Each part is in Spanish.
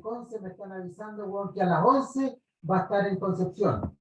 Conce me están avisando, weón, que a las 11 va a estar en Concepción.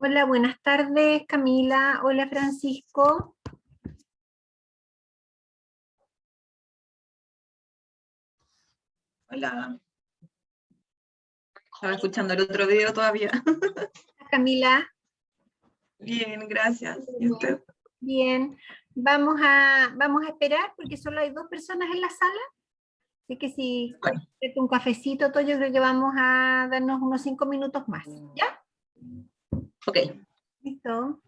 Hola, buenas tardes, Camila. Hola, Francisco. Hola. Estaba escuchando el otro video todavía. Camila, Bien, gracias. ¿Y usted? bien. Vamos a esperar porque solo hay 2 personas en la sala. Así que si Bueno, quieres un cafecito, todo, yo creo que vamos a darnos unos 5 minutos más. ¿Ya? ok. Listo.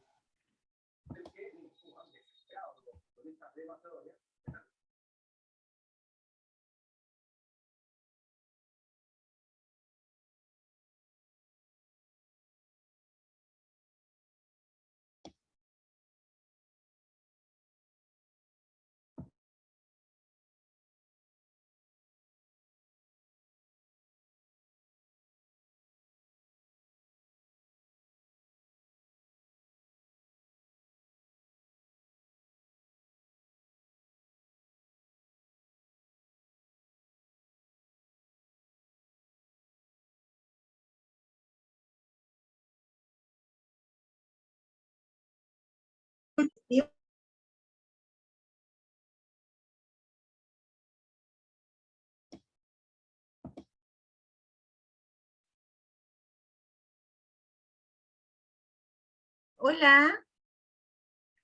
Hola,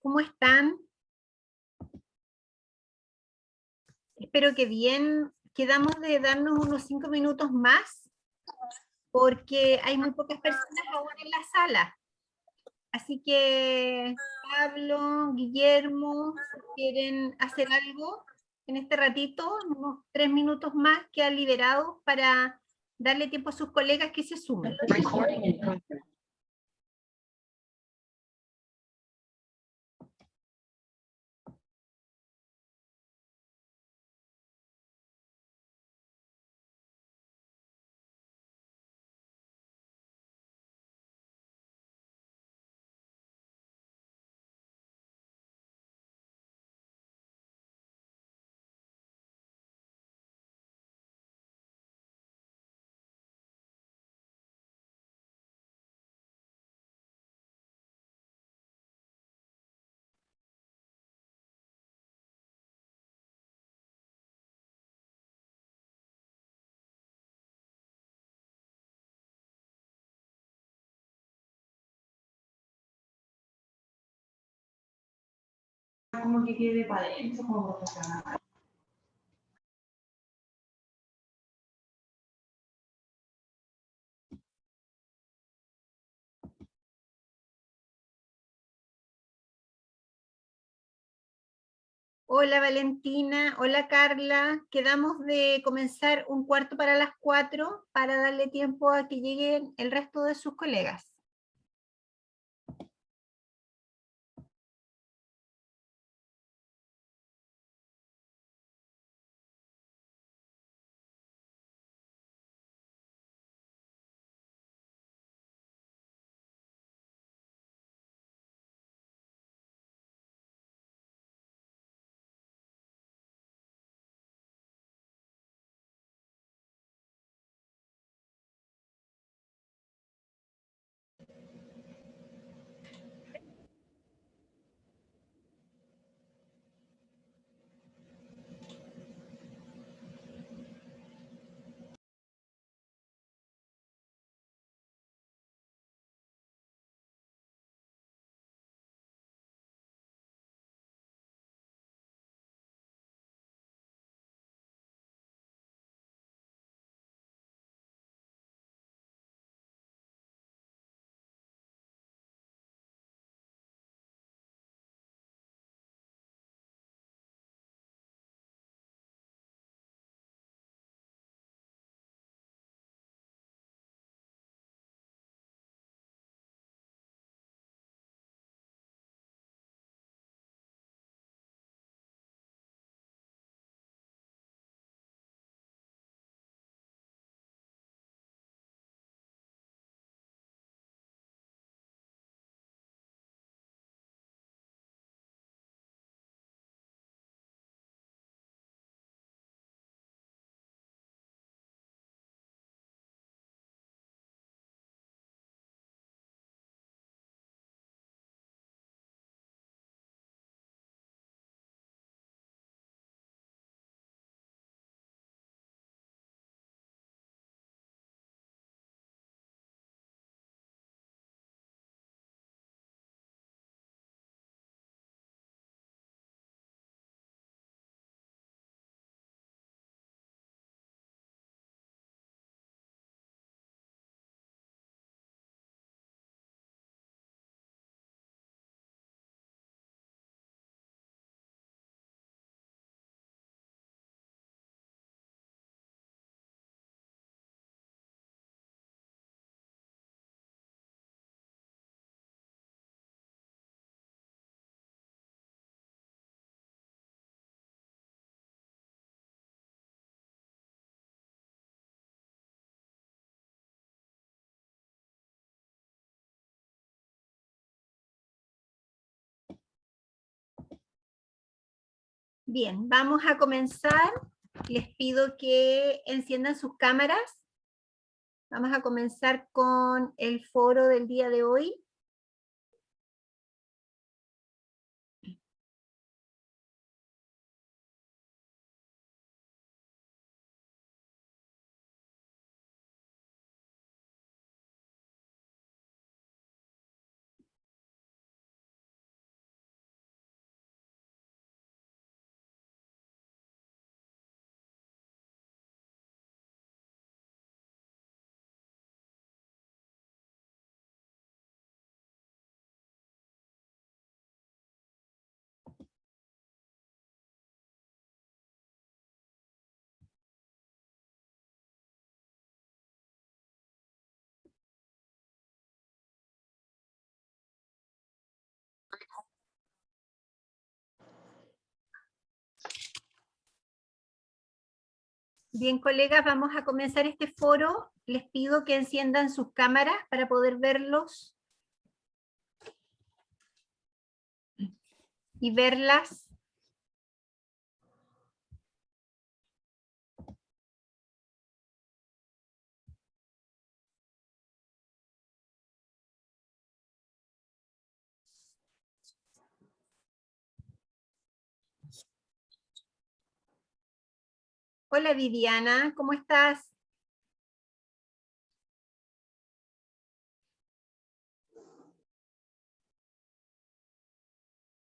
¿cómo están? Espero que bien. Quedamos de darnos unos 5 minutos más porque hay muy pocas personas aún en la sala. Así que Pablo, Guillermo, si quieren hacer algo en este ratito, unos 3 minutos más, quedan liberados para darle tiempo a sus colegas que se sumen. Como que quede para adentro, como profesional. Hola Valentina, hola Carla. Quedamos de comenzar 3:15 para darle tiempo a que lleguen el resto de sus colegas. Bien, vamos a comenzar. Les pido que enciendan sus cámaras. Vamos a comenzar con el foro del día de hoy. Bien, colegas, vamos a comenzar este foro. Les pido que enciendan sus cámaras para poder verlos y verlas. Hola Viviana, ¿cómo estás?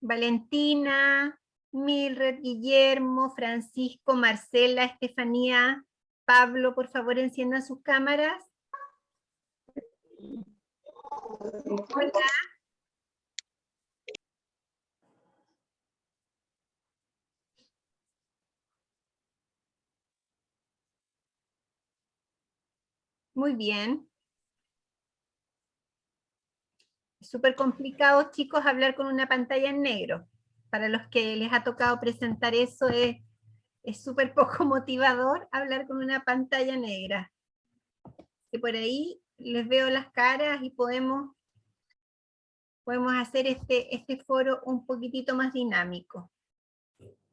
Valentina, Mildred, Guillermo, Francisco, Marcela, Estefanía, Pablo, por favor enciendan sus cámaras. Hola. Muy bien. Es súper complicado, chicos, hablar con una pantalla en negro. Para los que les ha tocado presentar eso es súper poco motivador hablar con una pantalla negra. Que por ahí les veo las caras y podemos hacer este foro un poquitito más dinámico.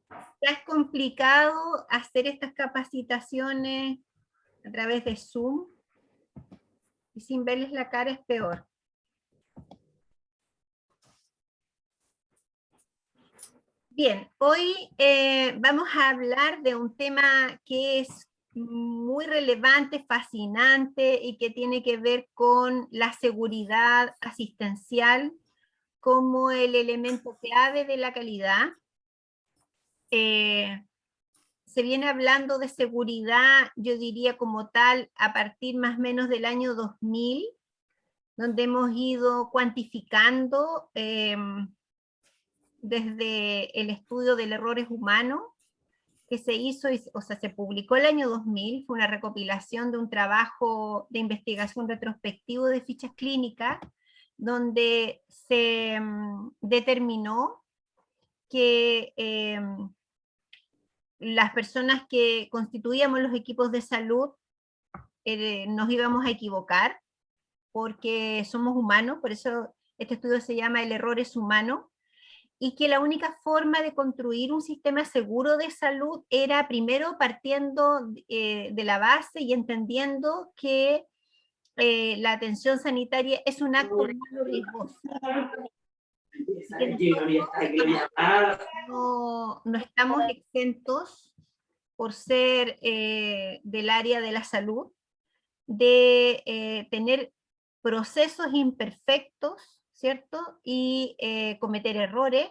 Ya es complicado hacer estas capacitaciones a través de Zoom, y sin verles la cara es peor. Bien, hoy vamos a hablar de un tema que es muy relevante, fascinante y que tiene que ver con la seguridad asistencial como el elemento clave de la calidad. Se viene hablando de seguridad, yo diría como tal, a partir más o menos del año 2000, donde hemos ido cuantificando desde el estudio del error humano, que se hizo, o sea, se publicó el año 2000, fue una recopilación de un trabajo de investigación retrospectivo de fichas clínicas, donde se determinó que las personas que constituíamos los equipos de salud nos íbamos a equivocar, porque somos humanos, por eso este estudio se llama El error es humano, y que la única forma de construir un sistema seguro de salud era primero partiendo de la base y entendiendo que la atención sanitaria es un acto humano riesgoso. No estamos exentos por ser del área de la salud, de tener procesos imperfectos, ¿cierto? Y cometer errores.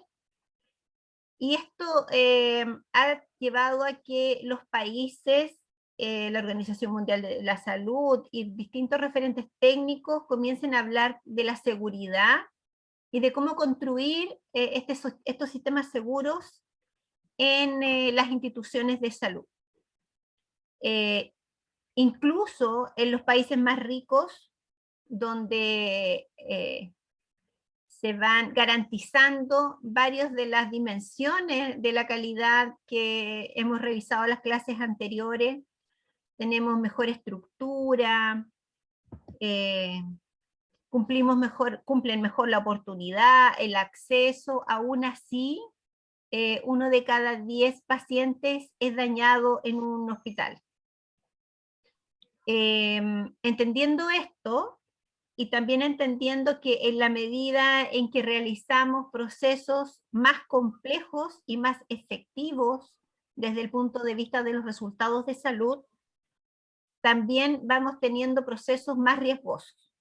Y esto ha llevado a que los países, la Organización Mundial de la Salud y distintos referentes técnicos comiencen a hablar de la seguridad y de cómo construir estos sistemas seguros en las instituciones de salud. Incluso en los países más ricos, donde se van garantizando varias de las dimensiones de la calidad que hemos revisado en las clases anteriores. Tenemos mejor estructura, cumplen mejor la oportunidad, el acceso. Aún así 1 de cada 10 pacientes es dañado en un hospital. Entendiendo esto, y también entendiendo que en la medida en que realizamos procesos más complejos y más efectivos desde el punto de vista de los resultados de salud, también vamos teniendo procesos más riesgosos.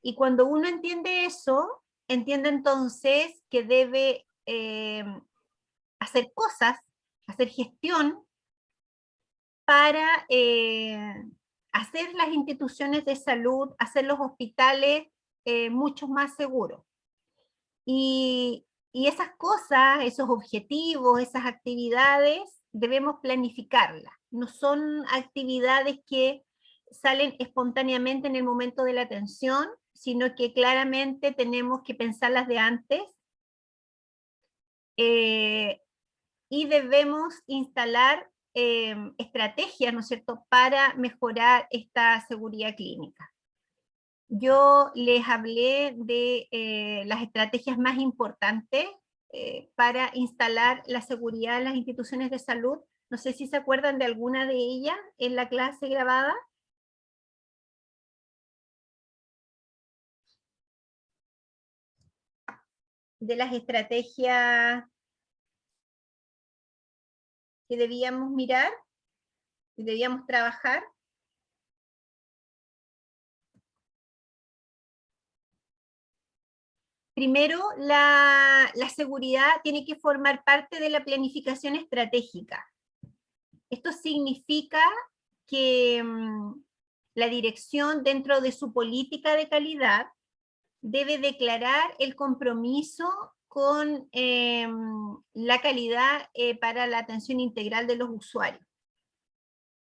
Y cuando uno entiende eso, entiende entonces que debe hacer cosas, hacer gestión para hacer las instituciones de salud, hacer los hospitales mucho más seguros. Y esas cosas, esos objetivos, esas actividades, debemos planificarlas. No son actividades que salen espontáneamente en el momento de la atención, sino que claramente tenemos que pensarlas de antes, y debemos instalar estrategias, ¿no es cierto?, para mejorar esta seguridad clínica. Yo les hablé de las estrategias más importantes para instalar la seguridad en las instituciones de salud. No sé si se acuerdan de alguna de ellas en la clase grabada. De las estrategias que debíamos mirar, que debíamos trabajar. Primero, la seguridad tiene que formar parte de la planificación estratégica. Esto significa que la dirección, dentro de su política de calidad, debe declarar el compromiso con la calidad para la atención integral de los usuarios.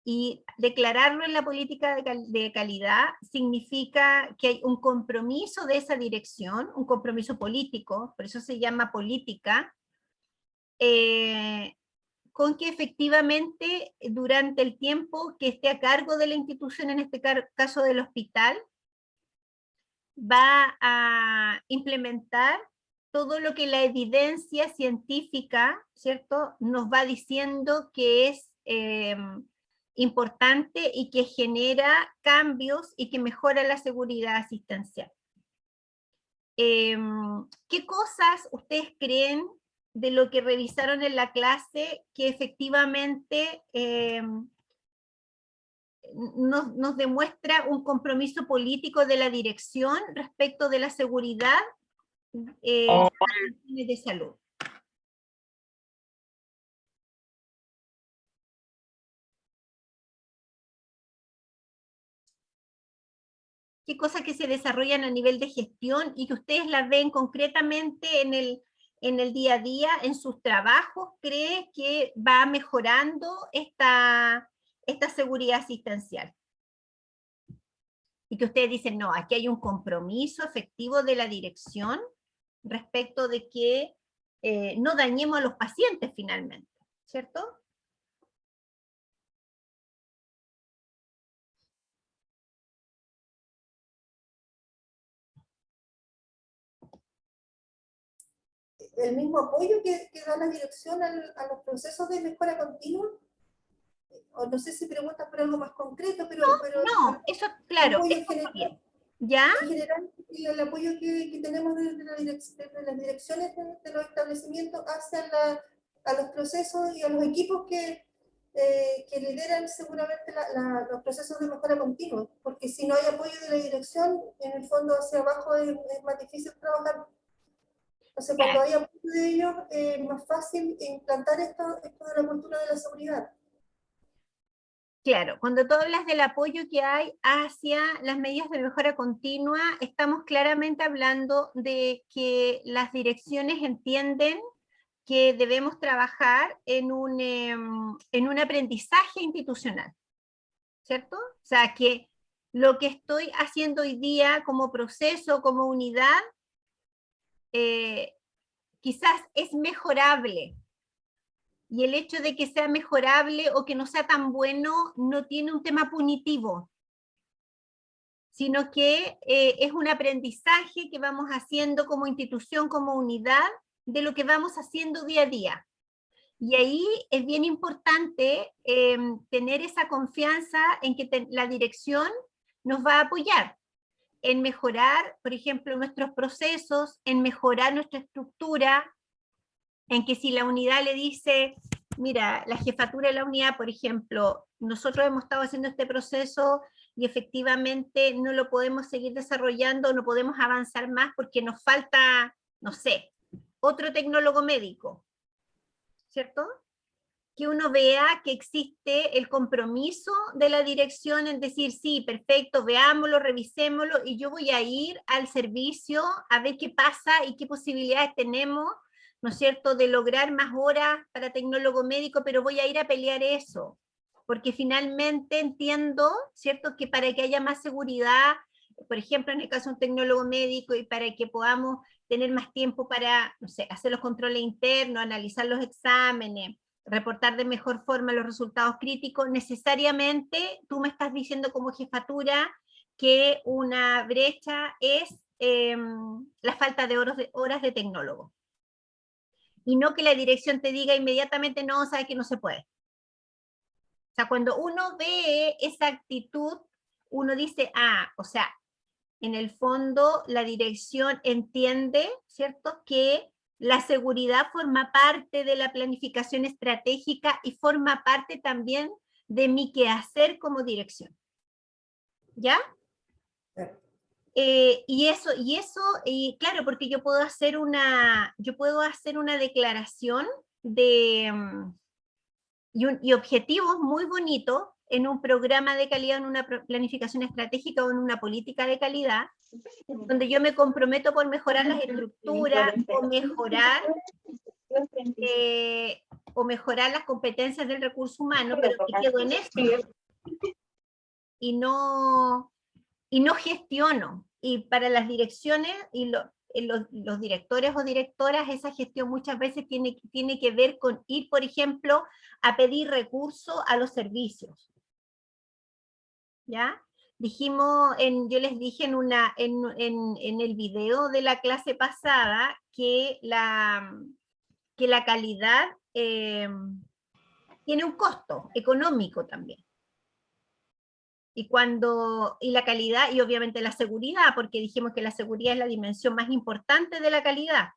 Y declararlo en la política de calidad significa que hay un compromiso de esa dirección, un compromiso político, por eso se llama política, con que efectivamente durante el tiempo que esté a cargo de la institución, en este caso del hospital, va a implementar todo lo que la evidencia científica, ¿cierto?, nos va diciendo que es importante y que genera cambios y que mejora la seguridad asistencial. ¿Qué cosas ustedes creen de lo que revisaron en la clase que efectivamente nos demuestra un compromiso político de la dirección respecto de la seguridad de salud? ¿Qué cosas que se desarrollan a nivel de gestión y que ustedes las ven concretamente en el día a día, en sus trabajos, cree que va mejorando esta seguridad asistencial? Y que ustedes dicen, no, aquí hay un compromiso efectivo de la dirección respecto de que no dañemos a los pacientes finalmente, ¿cierto? El mismo apoyo que da la dirección a los procesos de mejora continua. O no sé si preguntas por algo más concreto, pero no, eso, claro, apoyo eso general, bien. ¿Ya? En general, el apoyo que tenemos desde las direcciones de los establecimientos hacia a los procesos y a los equipos que lideran seguramente los procesos de mejora continua, porque si no hay apoyo de la dirección, en el fondo hacia abajo es más difícil trabajar. Entonces, cuando hay apoyo de ellos, es más fácil implantar esto de la cultura de la seguridad. Claro, cuando tú hablas del apoyo que hay hacia las medidas de mejora continua, estamos claramente hablando de que las direcciones entienden que debemos trabajar en un aprendizaje institucional, ¿cierto? O sea, que lo que estoy haciendo hoy día como proceso, como unidad, quizás es mejorable. Y el hecho de que sea mejorable o que no sea tan bueno no tiene un tema punitivo, sino que es un aprendizaje que vamos haciendo como institución, como unidad, de lo que vamos haciendo día a día. Y ahí es bien importante tener esa confianza en que la dirección nos va a apoyar en mejorar, por ejemplo, nuestros procesos, en mejorar nuestra estructura, en que si la unidad le dice, mira, la jefatura de la unidad, por ejemplo, nosotros hemos estado haciendo este proceso y efectivamente no lo podemos seguir desarrollando, no podemos avanzar más porque nos falta, no sé, otro tecnólogo médico, ¿cierto? Que uno vea que existe el compromiso de la dirección en decir, sí, perfecto, veámoslo, revisémoslo, y yo voy a ir al servicio a ver qué pasa y qué posibilidades tenemos, ¿no es cierto?, de lograr más horas para tecnólogo médico, pero voy a ir a pelear eso, porque finalmente entiendo, ¿cierto?, que para que haya más seguridad, por ejemplo, en el caso de un tecnólogo médico, y para que podamos tener más tiempo para, no sé, hacer los controles internos, analizar los exámenes, reportar de mejor forma los resultados críticos, necesariamente tú me estás diciendo como jefatura que una brecha es la falta de horas de tecnólogo. Y no que la dirección te diga inmediatamente, no, sabe que no se puede. O sea, cuando uno ve esa actitud, uno dice, ah, o sea, en el fondo la dirección entiende, ¿cierto?, que la seguridad forma parte de la planificación estratégica y forma parte también de mi quehacer como dirección. ¿Ya? Y claro, porque yo puedo hacer una declaración de, y objetivos muy bonitos en un programa de calidad, en una planificación estratégica o en una política de calidad, donde yo me comprometo por mejorar las estructuras o mejorar las competencias del recurso humano, pero me quedo en eso y no gestiono. Y para las direcciones y los directores o directoras, esa gestión muchas veces tiene que ver con ir, por ejemplo, a pedir recursos a los servicios. ¿Ya? Yo les dije en el video de la clase pasada que la calidad tiene un costo económico también. Y la calidad, y obviamente la seguridad, porque dijimos que la seguridad es la dimensión más importante de la calidad.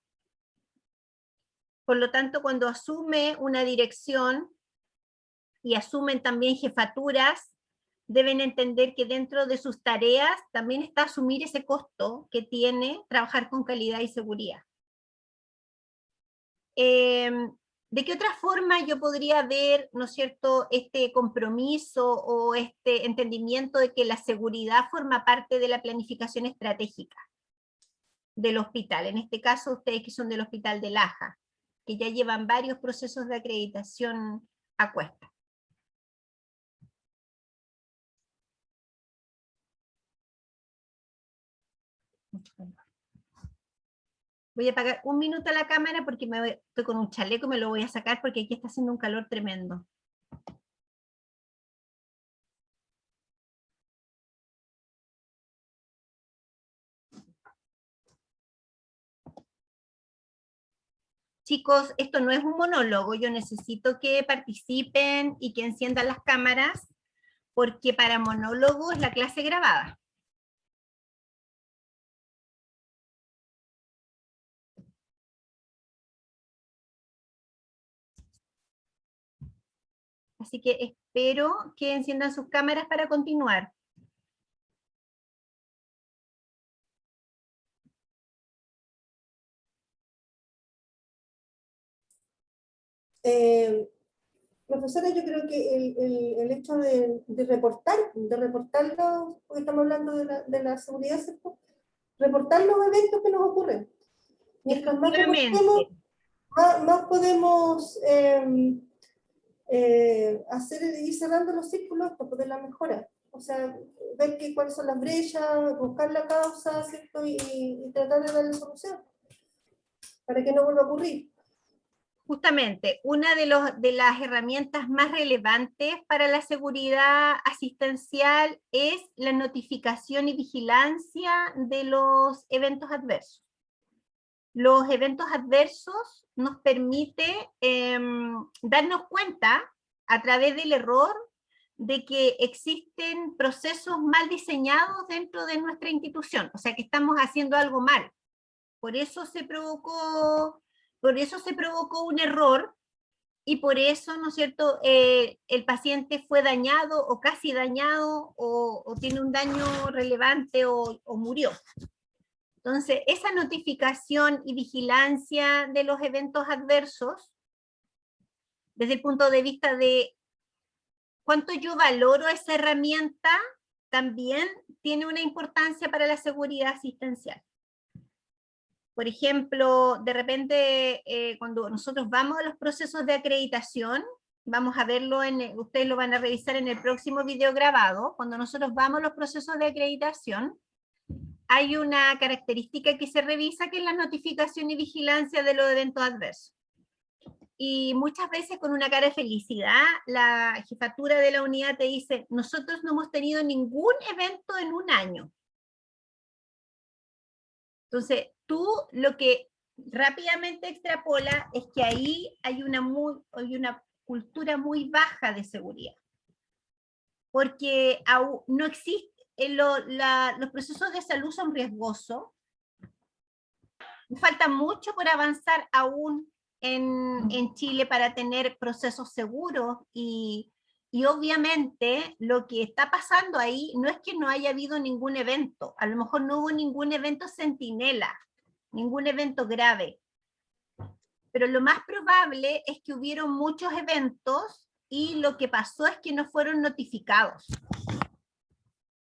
Por lo tanto, cuando asume una dirección y asumen también jefaturas, deben entender que dentro de sus tareas también está asumir ese costo que tiene trabajar con calidad y seguridad. ¿De qué otra forma yo podría ver, ¿no es cierto?, este compromiso o este entendimiento de que la seguridad forma parte de la planificación estratégica del hospital? En este caso, ustedes que son del Hospital de Laja, que ya llevan varios procesos de acreditación a cuesta. Voy a apagar un minuto a la cámara porque estoy con un chaleco y me lo voy a sacar porque aquí está haciendo un calor tremendo. Chicos, esto no es un monólogo, yo necesito que participen y que enciendan las cámaras porque para monólogo es la clase grabada. Así que espero que enciendan sus cámaras para continuar. Profesora, yo creo que el hecho de reportarlo, porque estamos hablando de la seguridad, ¿cierto? Reportar los eventos que nos ocurren. Mientras más reportemos, más podemos ir cerrando los círculos de la mejora. O sea, ver cuáles son las brechas, buscar la causa, ¿cierto? Y tratar de darle solución para que no vuelva a ocurrir. Justamente, una de las herramientas más relevantes para la seguridad asistencial es la notificación y vigilancia de los eventos adversos. los eventos adversos nos permite darnos cuenta a través del error de que existen procesos mal diseñados dentro de nuestra institución, o sea que estamos haciendo algo mal. Por eso se provocó un error y por eso, ¿no es cierto?, el paciente fue dañado o casi dañado o tiene un daño relevante o murió. Entonces, esa notificación y vigilancia de los eventos adversos, desde el punto de vista de cuánto yo valoro esa herramienta, también tiene una importancia para la seguridad asistencial. Por ejemplo, de repente, cuando nosotros vamos a los procesos de acreditación, vamos a verlo, ustedes lo van a revisar en el próximo video grabado, cuando nosotros vamos a los procesos de acreditación, hay una característica que se revisa, que es la notificación y vigilancia de los eventos adversos. Y muchas veces con una cara de felicidad, la jefatura de la unidad te dice, nosotros no hemos tenido ningún evento en un año. Entonces, tú lo que rápidamente extrapola es que ahí hay una cultura muy baja de seguridad. Porque no existe, los procesos de salud son riesgosos. Falta mucho por avanzar aún en Chile para tener procesos seguros y obviamente lo que está pasando ahí no es que no haya habido ningún evento, a lo mejor no hubo ningún evento centinela, ningún evento grave, pero lo más probable es que hubieron muchos eventos y lo que pasó es que no fueron notificados.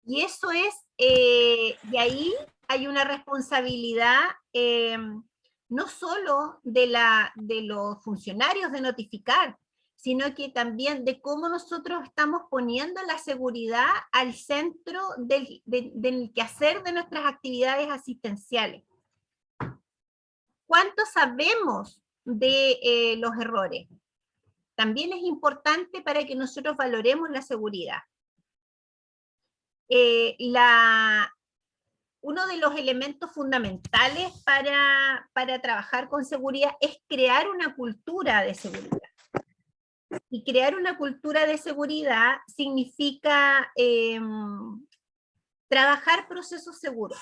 Y eso es, de ahí hay una responsabilidad no solo de los funcionarios de notificar, sino que también de cómo nosotros estamos poniendo la seguridad al centro del quehacer de nuestras actividades asistenciales. ¿Cuánto sabemos de los errores? También es importante para que nosotros valoremos la seguridad. Uno de los elementos fundamentales para trabajar con seguridad es crear una cultura de seguridad. Y crear una cultura de seguridad significa trabajar procesos seguros.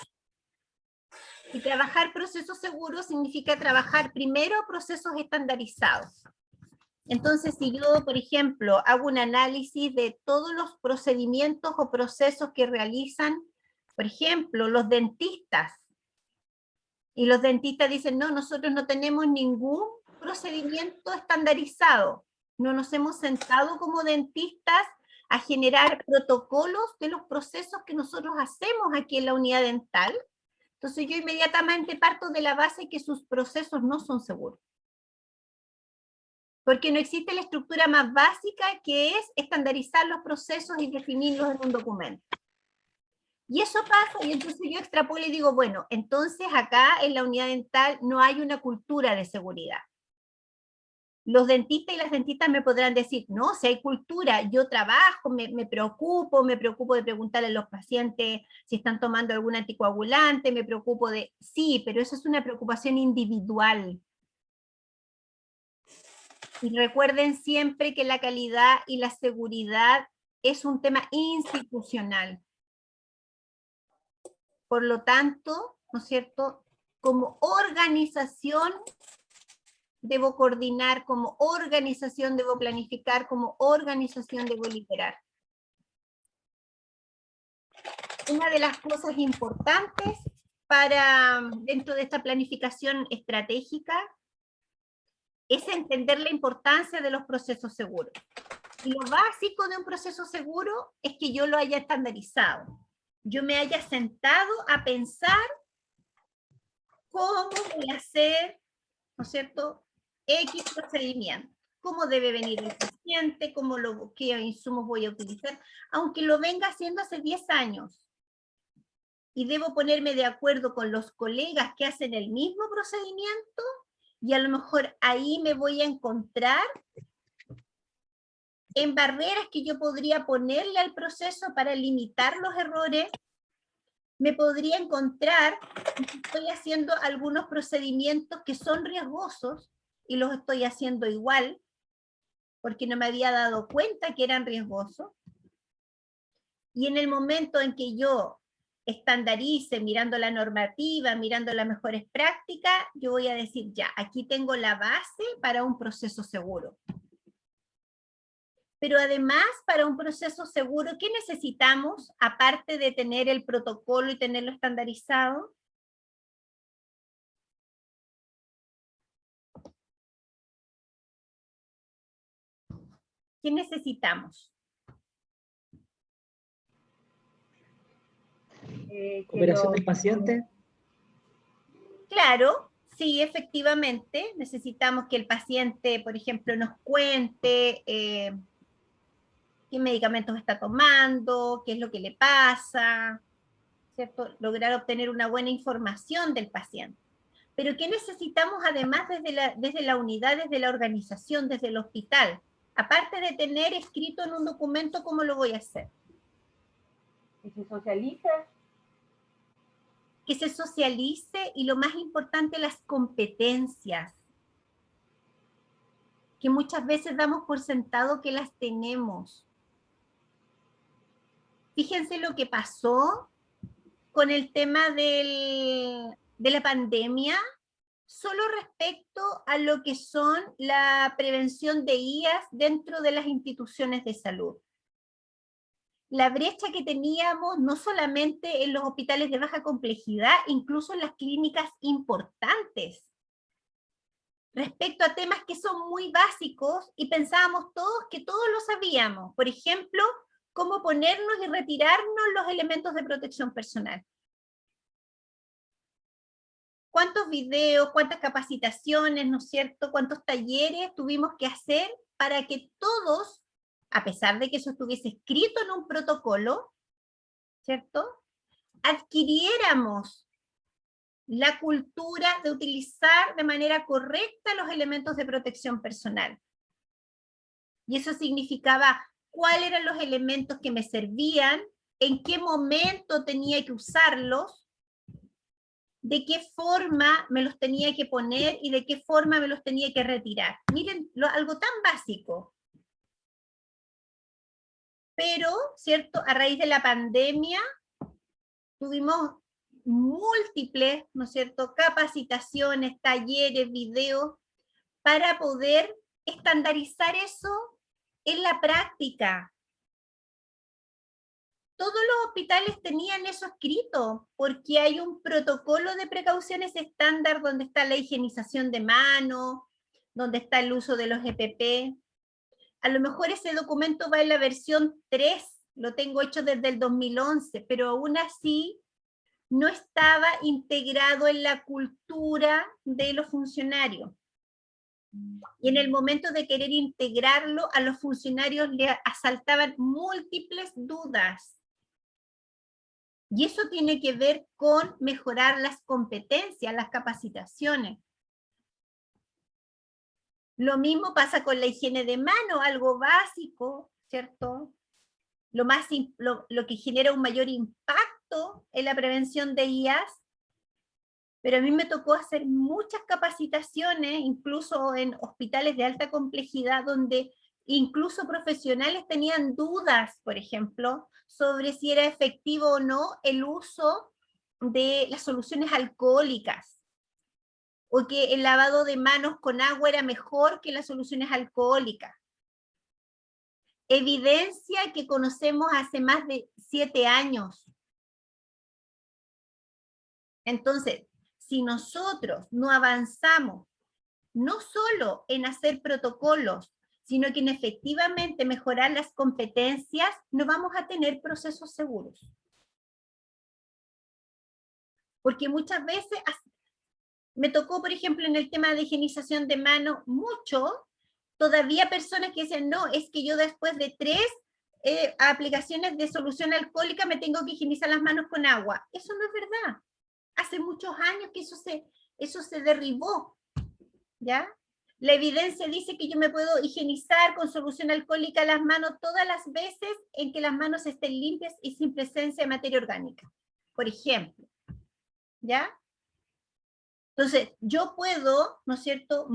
Y trabajar procesos seguros significa trabajar primero procesos estandarizados. Entonces, si yo, por ejemplo, hago un análisis de todos los procedimientos o procesos que realizan, por ejemplo, los dentistas, y los dentistas dicen, no, nosotros no tenemos ningún procedimiento estandarizado, no nos hemos sentado como dentistas a generar protocolos de los procesos que nosotros hacemos aquí en la unidad dental, entonces yo inmediatamente parto de la base que sus procesos no son seguros. Porque no existe la estructura más básica que es estandarizar los procesos y definirlos en un documento. Y eso pasa, y entonces yo extrapolo y digo, bueno, entonces acá en la unidad dental no hay una cultura de seguridad. Los dentistas y las dentistas me podrán decir, no, si hay cultura, yo trabajo, me preocupo de preguntarle a los pacientes si están tomando algún anticoagulante, me preocupo de... Sí, pero eso es una preocupación individual. Y recuerden siempre que la calidad y la seguridad es un tema institucional. Por lo tanto, ¿no es cierto?, como organización debo coordinar, como organización debo planificar, como organización debo liderar. Una de las cosas importantes dentro de esta planificación estratégica es entender la importancia de los procesos seguros. Y lo básico de un proceso seguro es que yo lo haya estandarizado. Yo me haya sentado a pensar cómo voy a hacer, ¿no es cierto?, X procedimiento. Cómo debe venir el paciente, qué insumos voy a utilizar, aunque lo venga haciendo hace 10 años. Y debo ponerme de acuerdo con los colegas que hacen el mismo procedimiento, y a lo mejor ahí me voy a encontrar en barreras que yo podría ponerle al proceso para limitar los errores. Me podría encontrar estoy haciendo algunos procedimientos que son riesgosos y los estoy haciendo igual porque no me había dado cuenta que eran riesgosos. Y en el momento en que yo estandarice, mirando la normativa, mirando las mejores prácticas, yo voy a decir, ya, aquí tengo la base para un proceso seguro. Pero además, para un proceso seguro, ¿qué necesitamos? Aparte de tener el protocolo y tenerlo estandarizado. ¿Qué necesitamos? Cooperación del paciente. Claro, sí, efectivamente, necesitamos que el paciente, por ejemplo, nos cuente qué medicamentos está tomando, qué es lo que le pasa, ¿cierto? Lograr obtener una buena información del paciente. Pero ¿qué necesitamos además desde la unidad, desde la organización, desde el hospital? Aparte de tener escrito en un documento cómo lo voy a hacer. Que se socialice. Que se socialice y lo más importante, las competencias. Que muchas veces damos por sentado que las tenemos. Fíjense lo que pasó con el tema de la pandemia, solo respecto a lo que son la prevención de IAS dentro de las instituciones de salud. La brecha que teníamos no solamente en los hospitales de baja complejidad, incluso en las clínicas importantes, respecto a temas que son muy básicos y pensábamos todos que todos lo sabíamos. Por ejemplo, cómo ponernos y retirarnos los elementos de protección personal. ¿Cuántos videos, cuántas capacitaciones, ¿no es cierto? ¿Cuántos talleres tuvimos que hacer para que todos, a pesar de que eso estuviese escrito en un protocolo, ¿cierto?, adquiriéramos la cultura de utilizar de manera correcta los elementos de protección personal. Y eso significaba cuáles eran los elementos que me servían, en qué momento tenía que usarlos, de qué forma me los tenía que poner y de qué forma me los tenía que retirar. Miren, algo tan básico. Pero, ¿cierto? A raíz de la pandemia, tuvimos múltiples, ¿no es cierto?, capacitaciones, talleres, videos, para poder estandarizar eso en la práctica. Todos los hospitales tenían eso escrito, porque hay un protocolo de precauciones estándar donde está la higienización de manos, donde está el uso de los EPP. A lo mejor ese documento va en la versión 3, lo tengo hecho desde el 2011, pero aún así no estaba integrado en la cultura de los funcionarios. Y en el momento de querer integrarlo, a los funcionarios le asaltaban múltiples dudas. Y eso tiene que ver con mejorar las competencias, las capacitaciones. Lo mismo pasa con la higiene de mano, algo básico, ¿cierto? Lo que genera un mayor impacto en la prevención de IAS. Pero a mí me tocó hacer muchas capacitaciones, incluso en hospitales de alta complejidad, donde incluso profesionales tenían dudas, por ejemplo, sobre si era efectivo o no el uso de las soluciones alcohólicas, o que el lavado de manos con agua era mejor que las soluciones alcohólicas. Evidencia que conocemos hace más de 7 años. Entonces, si nosotros no avanzamos, no solo en hacer protocolos, sino que en efectivamente mejorar las competencias, no vamos a tener procesos seguros. Porque muchas veces, me tocó, por ejemplo, en el tema de higienización de manos, todavía personas que dicen, no, es que yo después de 3 aplicaciones de solución alcohólica me tengo que higienizar las manos con agua. Eso no es verdad. Hace muchos años que eso se derribó, ¿ya? La evidencia dice que yo me puedo higienizar con solución alcohólica las manos todas las veces en que las manos estén limpias y sin presencia de materia orgánica, por ejemplo, ¿ya? Entonces, yo puedo, ¿no es cierto?,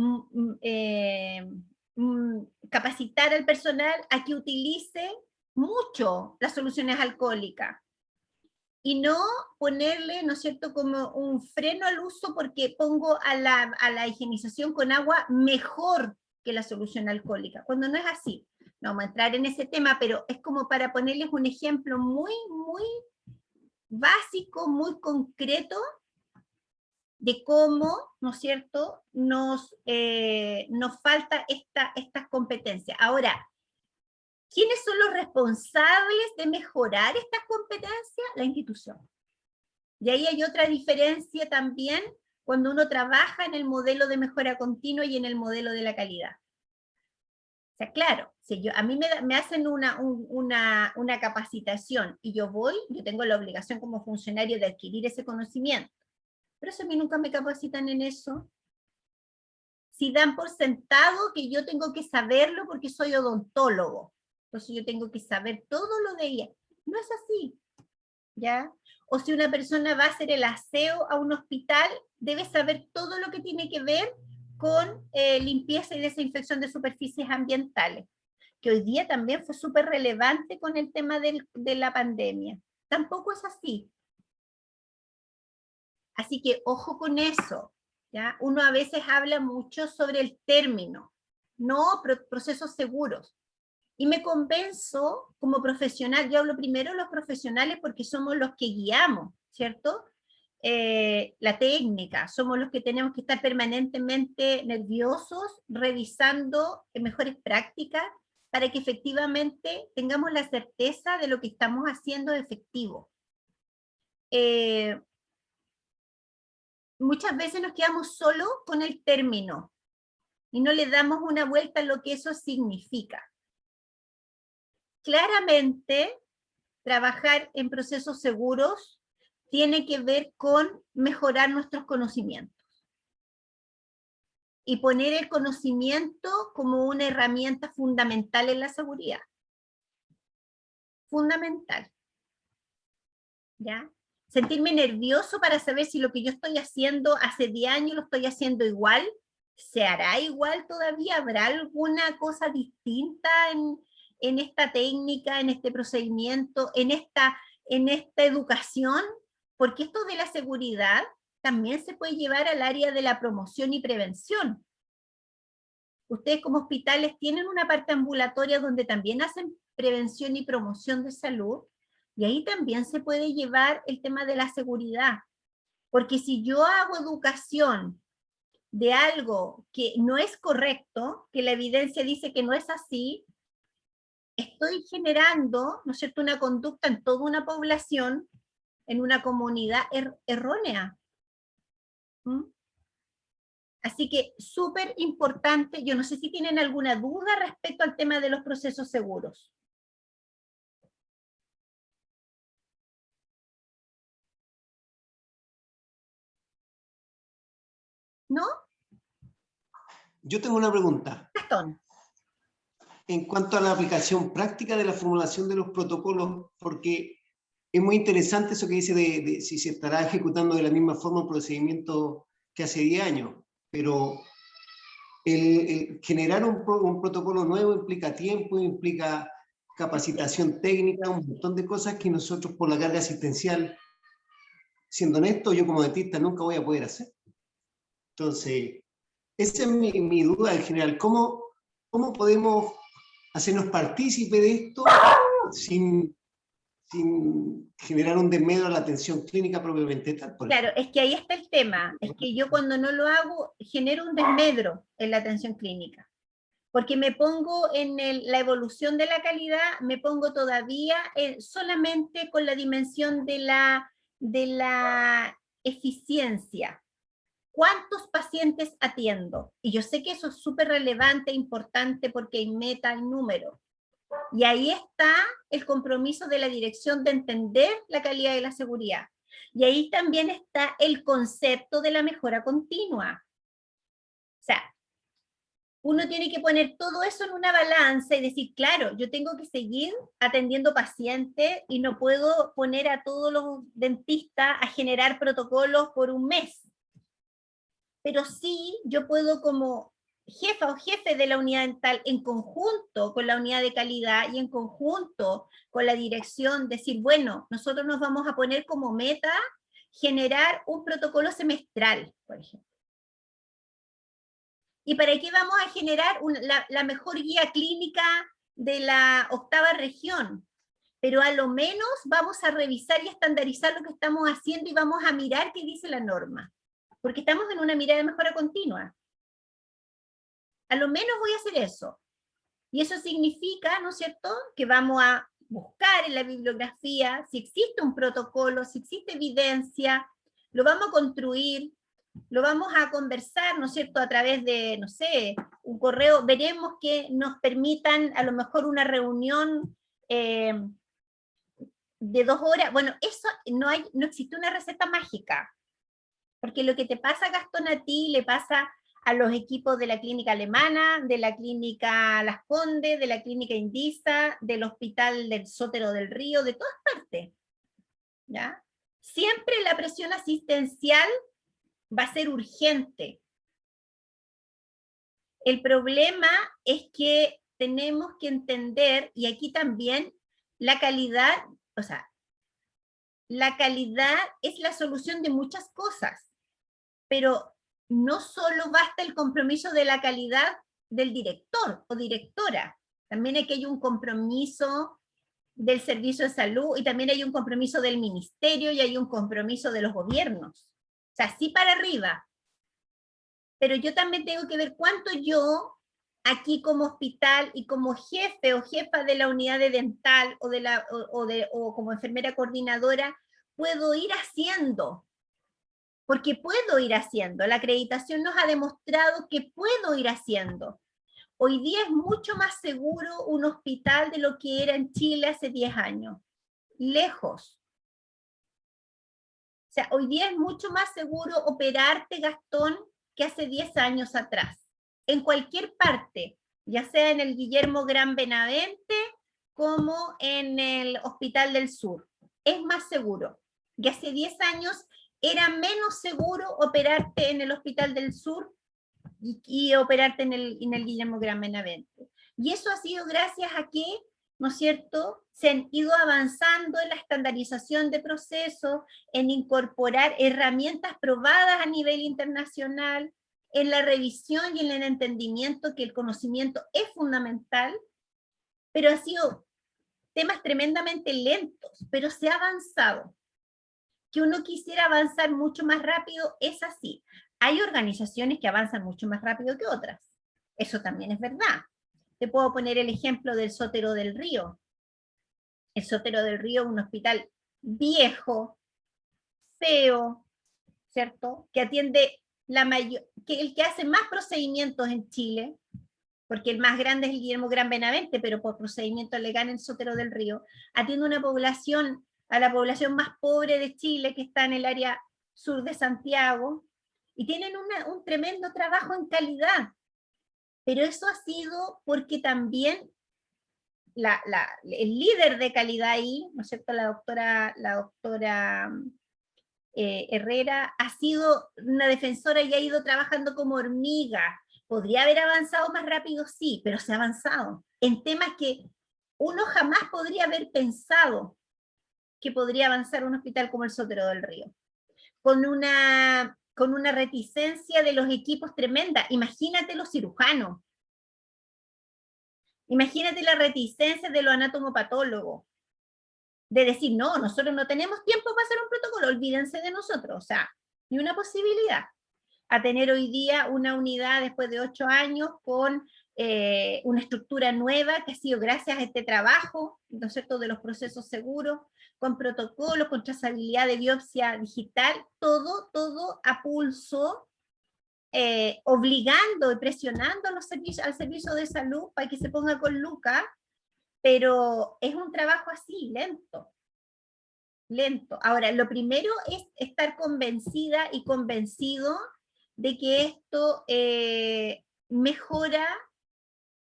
capacitar al personal a que utilice mucho las soluciones alcohólicas y no ponerle, ¿no es cierto?, como un freno al uso porque pongo a la higienización con agua mejor que la solución alcohólica, cuando no es así. No vamos a entrar en ese tema, pero es como para ponerles un ejemplo muy, muy básico, muy concreto de cómo, ¿no es cierto?, nos falta estas competencias. Ahora, ¿quiénes son los responsables de mejorar estas competencias? La institución. Y ahí hay otra diferencia también cuando uno trabaja en el modelo de mejora continua y en el modelo de la calidad. O sea, claro, si a mí me hacen una capacitación y yo tengo la obligación como funcionario de adquirir ese conocimiento. Pero si a mí nunca me capacitan en eso, si dan por sentado que yo tengo que saberlo porque soy odontólogo, entonces yo tengo que saber todo lo de ella. No es así, ¿ya? O si una persona va a hacer el aseo a un hospital, debe saber todo lo que tiene que ver con limpieza y desinfección de superficies ambientales, que hoy día también fue súper relevante con el tema de la pandemia. Tampoco es así. Así que ojo con eso, ¿ya? Uno a veces habla mucho sobre el término, no procesos seguros. Y me convenzo como profesional, yo hablo primero los profesionales porque somos los que guiamos, ¿cierto? La técnica, somos los que tenemos que estar permanentemente nerviosos, revisando mejores prácticas para que efectivamente tengamos la certeza de lo que estamos haciendo efectivo. Muchas veces nos quedamos solo con el término y no le damos una vuelta a lo que eso significa. Claramente, trabajar en procesos seguros tiene que ver con mejorar nuestros conocimientos y poner el conocimiento como una herramienta fundamental en la seguridad. Fundamental. ¿Ya? Sentirme nervioso para saber si lo que yo estoy haciendo hace 10 años lo estoy haciendo igual, ¿se hará igual todavía? ¿Habrá alguna cosa distinta en esta técnica, en este procedimiento, en esta educación? Porque esto de la seguridad también se puede llevar al área de la promoción y prevención. Ustedes como hospitales tienen una parte ambulatoria donde también hacen prevención y promoción de salud, y ahí también se puede llevar el tema de la seguridad. Porque si yo hago educación de algo que no es correcto, que la evidencia dice que no es así, estoy generando, ¿no es cierto?, una conducta en toda una población, en una comunidad errónea. ¿Mm? Así que súper importante, yo no sé si tienen alguna duda respecto al tema de los procesos seguros. ¿No? Yo tengo una pregunta. Gastón. En cuanto a la aplicación práctica de la formulación de los protocolos, porque es muy interesante eso que dice de si se estará ejecutando de la misma forma un procedimiento que hace 10 años, pero el generar un protocolo nuevo implica tiempo, implica capacitación técnica, un montón de cosas que nosotros por la carga asistencial, siendo honesto, yo como dentista nunca voy a poder hacer. Entonces, esa es mi duda en general. ¿Cómo podemos hacernos partícipe de esto sin generar un desmedro a la atención clínica propiamente tal? Claro, es que ahí está el tema. Es que yo cuando no lo hago, genero un desmedro en la atención clínica. Porque me pongo en la evolución de la calidad, me pongo todavía solamente con la dimensión de la eficiencia. ¿Cuántos pacientes atiendo? Y yo sé que eso es súper relevante e importante porque hay meta, hay número. Y ahí está el compromiso de la dirección de entender la calidad y la seguridad. Y ahí también está el concepto de la mejora continua. O sea, uno tiene que poner todo eso en una balanza y decir, claro, yo tengo que seguir atendiendo pacientes y no puedo poner a todos los dentistas a generar protocolos por un mes. pero sí yo puedo como jefa o jefe de la unidad dental en conjunto con la unidad de calidad y en conjunto con la dirección decir, bueno, nosotros nos vamos a poner como meta generar un protocolo semestral, por ejemplo. ¿Y para qué vamos a generar la mejor guía clínica de la 8ª región? Pero a lo menos vamos a revisar y estandarizar lo que estamos haciendo y vamos a mirar qué dice la norma. Porque estamos en una mirada de mejora continua. A lo menos voy a hacer eso. Y eso significa, ¿no es cierto?, que vamos a buscar en la bibliografía si existe un protocolo, si existe evidencia, lo vamos a construir, lo vamos a conversar, ¿no es cierto?, a través de, no sé, un correo, veremos que nos permitan a lo mejor una reunión de 2 horas. Bueno, eso no existe una receta mágica, porque lo que te pasa, Gastón, a ti, le pasa a los equipos de la clínica alemana, de la clínica Las Condes, de la clínica Indisa, del hospital del Sotero del Río, de todas partes, ¿ya? Siempre la presión asistencial va a ser urgente. El problema es que tenemos que entender, y aquí también, la calidad, o sea, la calidad es la solución de muchas cosas, pero no solo basta el compromiso de la calidad del director o directora, también hay que hay un compromiso del servicio de salud y también hay un compromiso del ministerio y hay un compromiso de los gobiernos. O sea, sí para arriba. Pero yo también tengo que ver cuánto yo, aquí como hospital y como jefe o jefa de la unidad de dental o como enfermera coordinadora, puedo ir haciendo. Porque puedo ir haciendo. La acreditación nos ha demostrado que puedo ir haciendo. Hoy día es mucho más seguro un hospital de lo que era en Chile hace 10 años. Lejos. O sea, hoy día es mucho más seguro operarte, Gastón, que hace 10 años atrás. En cualquier parte, ya sea en el Guillermo Gran Benavente como en el Hospital del Sur. Es más seguro. Y hace 10 años era menos seguro operarte en el Hospital del Sur y operarte en el Guillermo Gran Benavente. Y eso ha sido gracias a que, ¿no es cierto?, se han ido avanzando en la estandarización de procesos, en incorporar herramientas probadas a nivel internacional, en la revisión y en el entendimiento que el conocimiento es fundamental, pero ha sido temas tremendamente lentos, pero se ha avanzado. Que uno quisiera avanzar mucho más rápido, es así. Hay organizaciones que avanzan mucho más rápido que otras. Eso también es verdad. Te puedo poner el ejemplo del Sotero del Río. El Sotero del Río es un hospital viejo, feo, ¿cierto? Que atiende el que hace más procedimientos en Chile, porque el más grande es el Guillermo Gran Benavente, pero por procedimiento legal en el Sotero del Río, atiende una población, a la población más pobre de Chile, que está en el área sur de Santiago, y tienen un tremendo trabajo en calidad. Pero eso ha sido porque también el líder de calidad ahí, ¿no es cierto?, la doctora Herrera, ha sido una defensora y ha ido trabajando como hormiga. ¿Podría haber avanzado más rápido? Sí, pero se ha avanzado en temas que uno jamás podría haber pensado que podría avanzar un hospital como el Sotero del Río. Con una reticencia de los equipos tremenda. Imagínate los cirujanos. Imagínate la reticencia de los anatomopatólogos. De decir, no, nosotros no tenemos tiempo para hacer un protocolo, olvídense de nosotros. O sea, ni una posibilidad. A tener hoy día una unidad después de 8 años con una estructura nueva que ha sido gracias a este trabajo, ¿no es cierto?, de los procesos seguros, con protocolos, con trazabilidad de biopsia digital, todo a pulso, obligando y presionando a al servicio de salud para que se ponga con Luca, pero es un trabajo así, lento. Ahora, lo primero es estar convencida y convencido de que esto mejora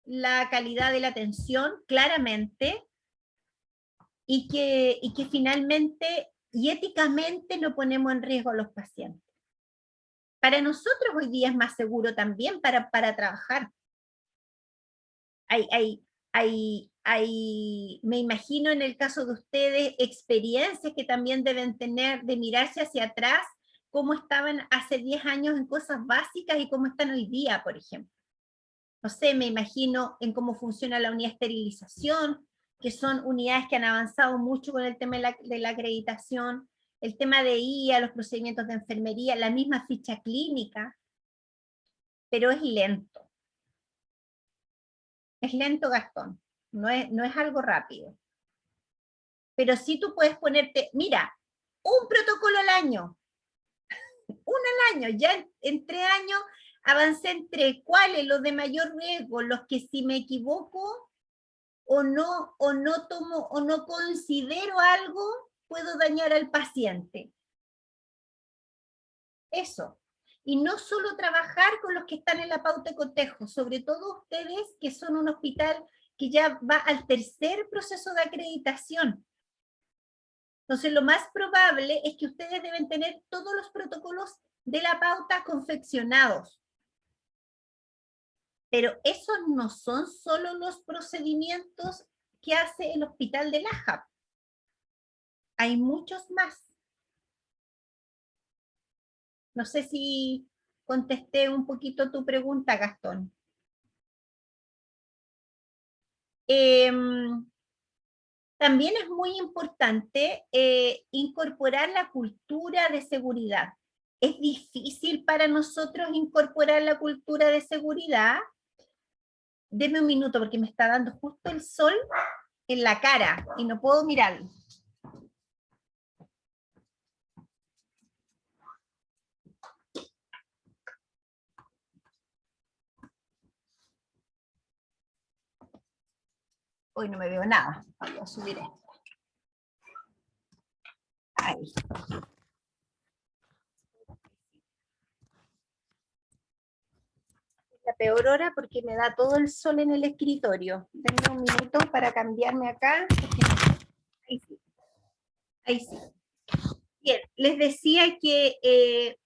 la calidad de la atención, claramente, y que finalmente y éticamente no ponemos en riesgo a los pacientes. Para nosotros hoy día es más seguro también para trabajar. Me imagino en el caso de ustedes, experiencias que también deben tener de mirarse hacia atrás, cómo estaban hace 10 años en cosas básicas y cómo están hoy día, por ejemplo. No sé, me imagino en cómo funciona la unidad de esterilización, que son unidades que han avanzado mucho con el tema de la acreditación, el tema de IA, los procedimientos de enfermería, la misma ficha clínica, pero es lento. Es lento, Gastón, no es algo rápido. Pero sí tú puedes ponerte, mira, un protocolo al año, uno al año, ya en 3 años avancé en 3. ¿Cuáles? Los de mayor riesgo, los que si me equivoco o no tomo o no considero algo, puedo dañar al paciente. Eso. Y no solo trabajar con los que están en la pauta de cotejo, sobre todo ustedes que son un hospital que ya va al 3er proceso de acreditación. Entonces, lo más probable es que ustedes deben tener todos los protocolos de la pauta confeccionados. Pero esos no son solo los procedimientos que hace el hospital de Laja. Hay muchos más. No sé si contesté un poquito tu pregunta, Gastón. También es muy importante incorporar la cultura de seguridad. Es difícil para nosotros incorporar la cultura de seguridad. Deme un minuto porque me está dando justo el sol en la cara y no puedo mirarlo. Hoy no me veo nada. Voy a subir esto. Ahí. La peor hora porque me da todo el sol en el escritorio. Denme un minuto para cambiarme acá. Ahí sí. Ahí sí. Bien, les decía que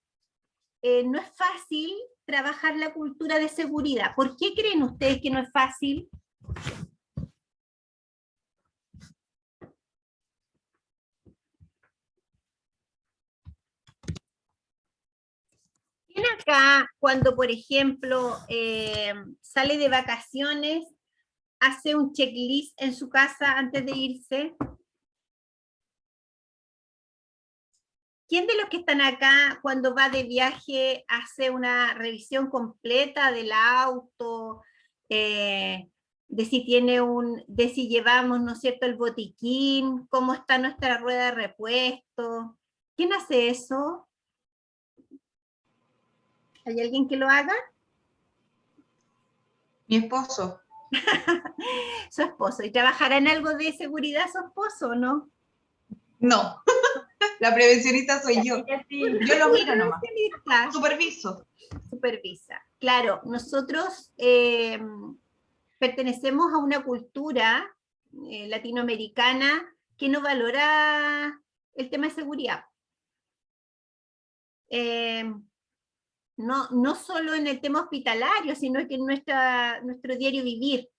no es fácil trabajar la cultura de seguridad. ¿Por qué creen ustedes que no es fácil? ¿Quién acá, cuando por ejemplo sale de vacaciones, hace un checklist en su casa antes de irse? ¿Quién de los que están acá, cuando va de viaje, hace una revisión completa del auto, de si tiene de si llevamos, ¿no es cierto?, el botiquín, cómo está nuestra rueda de repuesto? ¿Quién hace eso? ¿Hay alguien que lo haga? Mi esposo. Su esposo. ¿Y trabajará en algo de seguridad su esposo o no? No, la prevencionista soy yo. Yo lo miro nomás. Superviso. Supervisa. Claro, nosotros pertenecemos a una cultura latinoamericana que no valora el tema de seguridad. No solo en el tema hospitalario, sino que en nuestro diario vivir.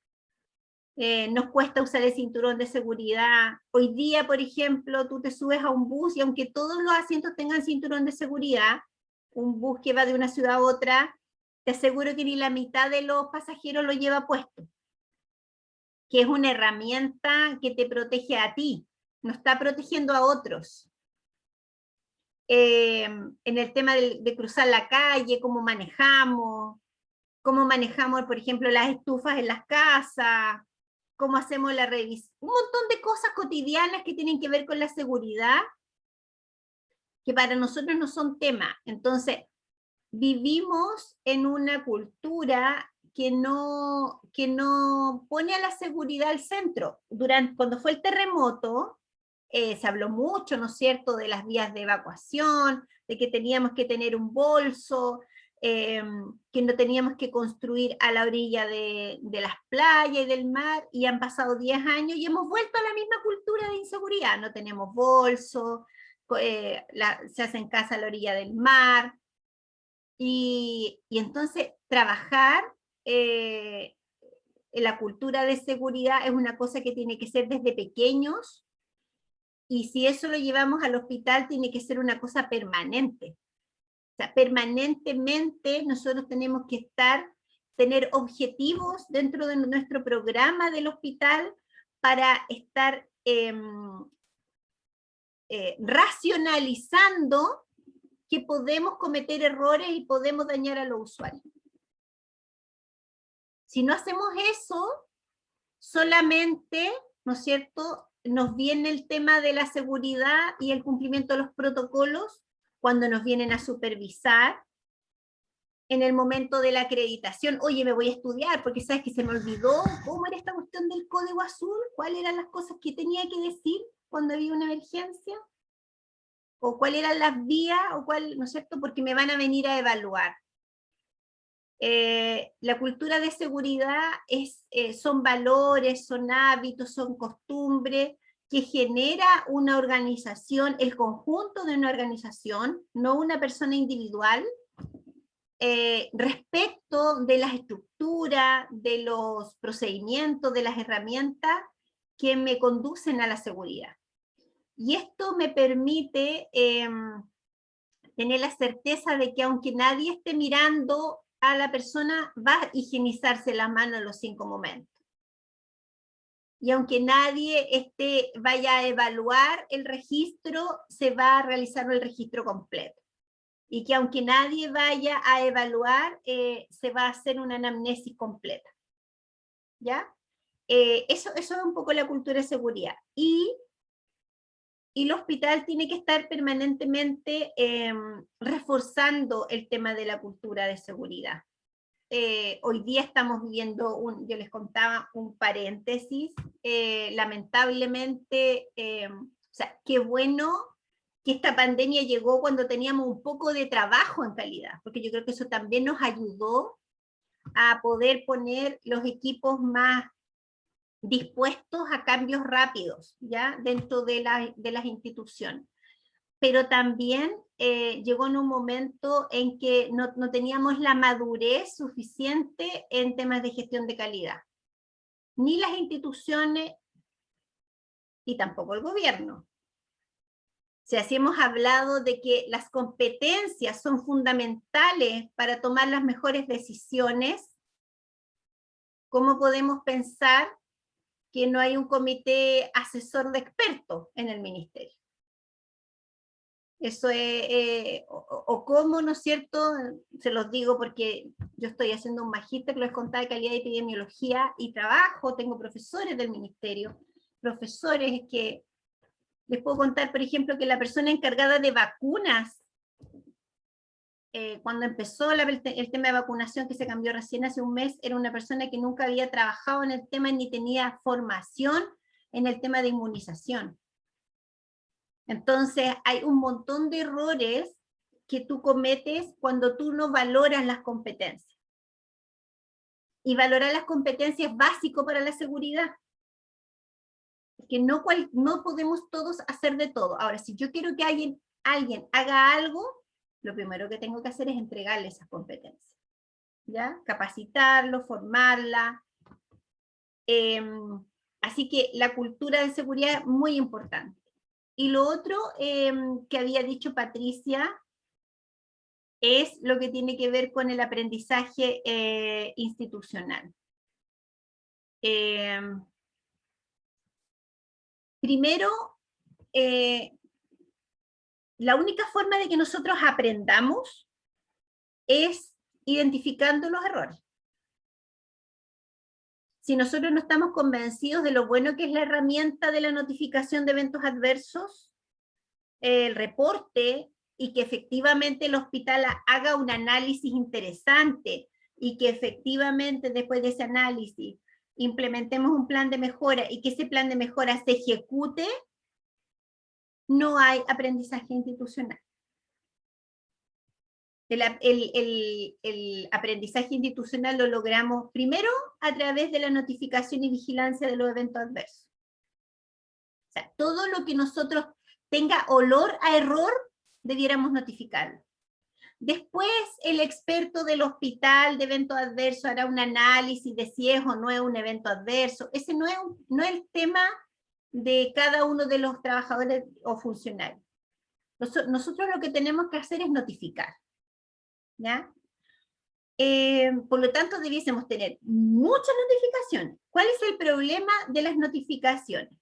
Nos cuesta usar el cinturón de seguridad. Hoy día, por ejemplo, tú te subes a un bus y aunque todos los asientos tengan cinturón de seguridad, un bus que va de una ciudad a otra, te aseguro que ni la mitad de los pasajeros lo lleva puesto. Que es una herramienta que te protege a ti, no está protegiendo a otros. En el tema de cruzar la calle, cómo manejamos, por ejemplo, las estufas en las casas, cómo hacemos la revisión, un montón de cosas cotidianas que tienen que ver con la seguridad, que para nosotros no son tema. Entonces, vivimos en una cultura que no pone a la seguridad al centro. Cuando fue el terremoto, se habló mucho, ¿no es cierto?, de las vías de evacuación, de que teníamos que tener un bolso, que no teníamos que construir a la orilla de las playas y del mar, y han pasado 10 años y hemos vuelto a la misma cultura de inseguridad. No tenemos bolso, se hace en casa a la orilla del mar. Y entonces trabajar en la cultura de seguridad es una cosa que tiene que ser desde pequeños, y si eso lo llevamos al hospital tiene que ser una cosa permanente. O sea, permanentemente nosotros tenemos que tener objetivos dentro de nuestro programa del hospital para estar racionalizando que podemos cometer errores y podemos dañar a los usuarios. Si no hacemos eso, solamente, ¿no es cierto?, nos viene el tema de la seguridad y el cumplimiento de los protocolos cuando nos vienen a supervisar, en el momento de la acreditación. Oye, me voy a estudiar porque sabes que se me olvidó cómo era esta cuestión del código azul, cuáles eran las cosas que tenía que decir cuando había una emergencia, o cuáles eran las vías, o cuál, ¿no es cierto?, porque me van a venir a evaluar. La cultura de seguridad son valores, son hábitos, son costumbres que genera una organización, el conjunto de una organización, no una persona individual, respecto de las estructuras, de los procedimientos, de las herramientas que me conducen a la seguridad. Y esto me permite tener la certeza de que aunque nadie esté mirando a la persona, va a higienizarse la mano en los 5 momentos. Y aunque nadie vaya a evaluar el registro, se va a realizar el registro completo. Y que aunque nadie vaya a evaluar, se va a hacer una anamnesis completa. ¿Ya? Eso es un poco la cultura de seguridad. Y el hospital tiene que estar permanentemente reforzando el tema de la cultura de seguridad. Hoy día estamos viviendo, yo les contaba un paréntesis, lamentablemente, o sea, qué bueno que esta pandemia llegó cuando teníamos un poco de trabajo en calidad, porque yo creo que eso también nos ayudó a poder poner los equipos más dispuestos a cambios rápidos, ¿ya?, dentro de las instituciones. Pero también llegó en un momento en que no teníamos la madurez suficiente en temas de gestión de calidad. Ni las instituciones y tampoco el gobierno. O sea, si hemos hablado de que las competencias son fundamentales para tomar las mejores decisiones, ¿cómo podemos pensar que no hay un comité asesor de expertos en el ministerio? Eso es, o cómo, ¿no es cierto? Se los digo porque yo estoy haciendo un magíster que les contaba de calidad de epidemiología y trabajo, tengo profesores del ministerio, profesores que les puedo contar, por ejemplo, que la persona encargada de vacunas, cuando empezó el tema de vacunación, que se cambió recién hace un mes, era una persona que nunca había trabajado en el tema ni tenía formación en el tema de inmunización. Entonces hay un montón de errores que tú cometes cuando tú no valoras las competencias. Y valorar las competencias es básico para la seguridad. Porque no podemos todos hacer de todo. Ahora, si yo quiero que alguien haga algo, lo primero que tengo que hacer es entregarle esas competencias. ¿Ya? Capacitarlo, formarla. Así que la cultura de seguridad es muy importante. Y lo otro que había dicho Patricia es lo que tiene que ver con el aprendizaje institucional. Primero, la única forma de que nosotros aprendamos es identificando los errores. Si nosotros no estamos convencidos de lo bueno que es la herramienta de la notificación de eventos adversos, el reporte, y que efectivamente el hospital haga un análisis interesante, y que efectivamente después de ese análisis implementemos un plan de mejora, y que ese plan de mejora se ejecute, no hay aprendizaje institucional. El aprendizaje institucional lo logramos primero a través de la notificación y vigilancia de los eventos adversos. O sea, todo lo que nosotros tenga olor a error, debiéramos notificarlo. Después el experto del hospital de evento adverso hará un análisis de si es o no es un evento adverso. Ese no es el tema de cada uno de los trabajadores o funcionarios. Nosotros lo que tenemos que hacer es notificar, ¿ya? Por lo tanto, debiésemos tener muchas notificaciones. ¿Cuál es el problema de las notificaciones?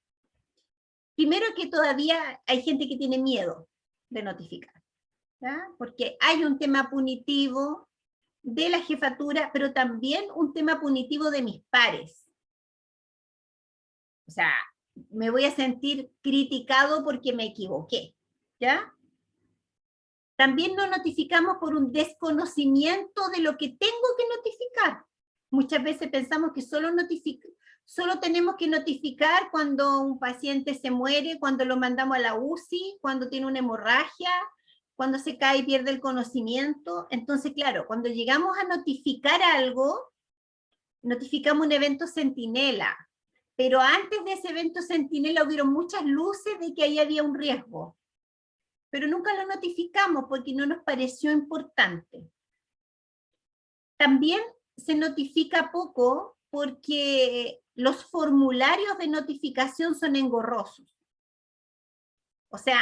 Primero, que todavía hay gente que tiene miedo de notificar, ¿ya? Porque hay un tema punitivo de la jefatura, pero también un tema punitivo de mis pares. O sea, me voy a sentir criticado porque me equivoqué, ¿ya? También no notificamos por un desconocimiento de lo que tengo que notificar. Muchas veces pensamos que solo tenemos que notificar cuando un paciente se muere, cuando lo mandamos a la UCI, cuando tiene una hemorragia, cuando se cae y pierde el conocimiento. Entonces, claro, cuando llegamos a notificar algo, notificamos un evento centinela. Pero antes de ese evento centinela hubieron muchas luces de que ahí había un riesgo. Pero nunca lo notificamos porque no nos pareció importante. También se notifica poco porque los formularios de notificación son engorrosos. O sea,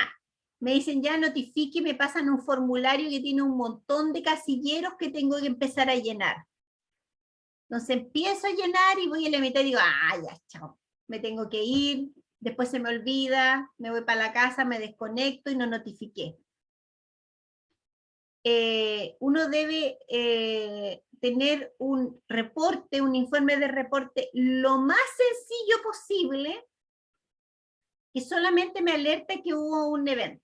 me dicen ya notifique, me pasan un formulario que tiene un montón de casilleros que tengo que empezar a llenar. Entonces empiezo a llenar y voy a la mitad y digo, ya, chao, me tengo que ir. Después se me olvida, me voy para la casa, me desconecto y no notifiqué. Uno debe tener un reporte, un informe de reporte lo más sencillo posible, que solamente me alerte que hubo un evento.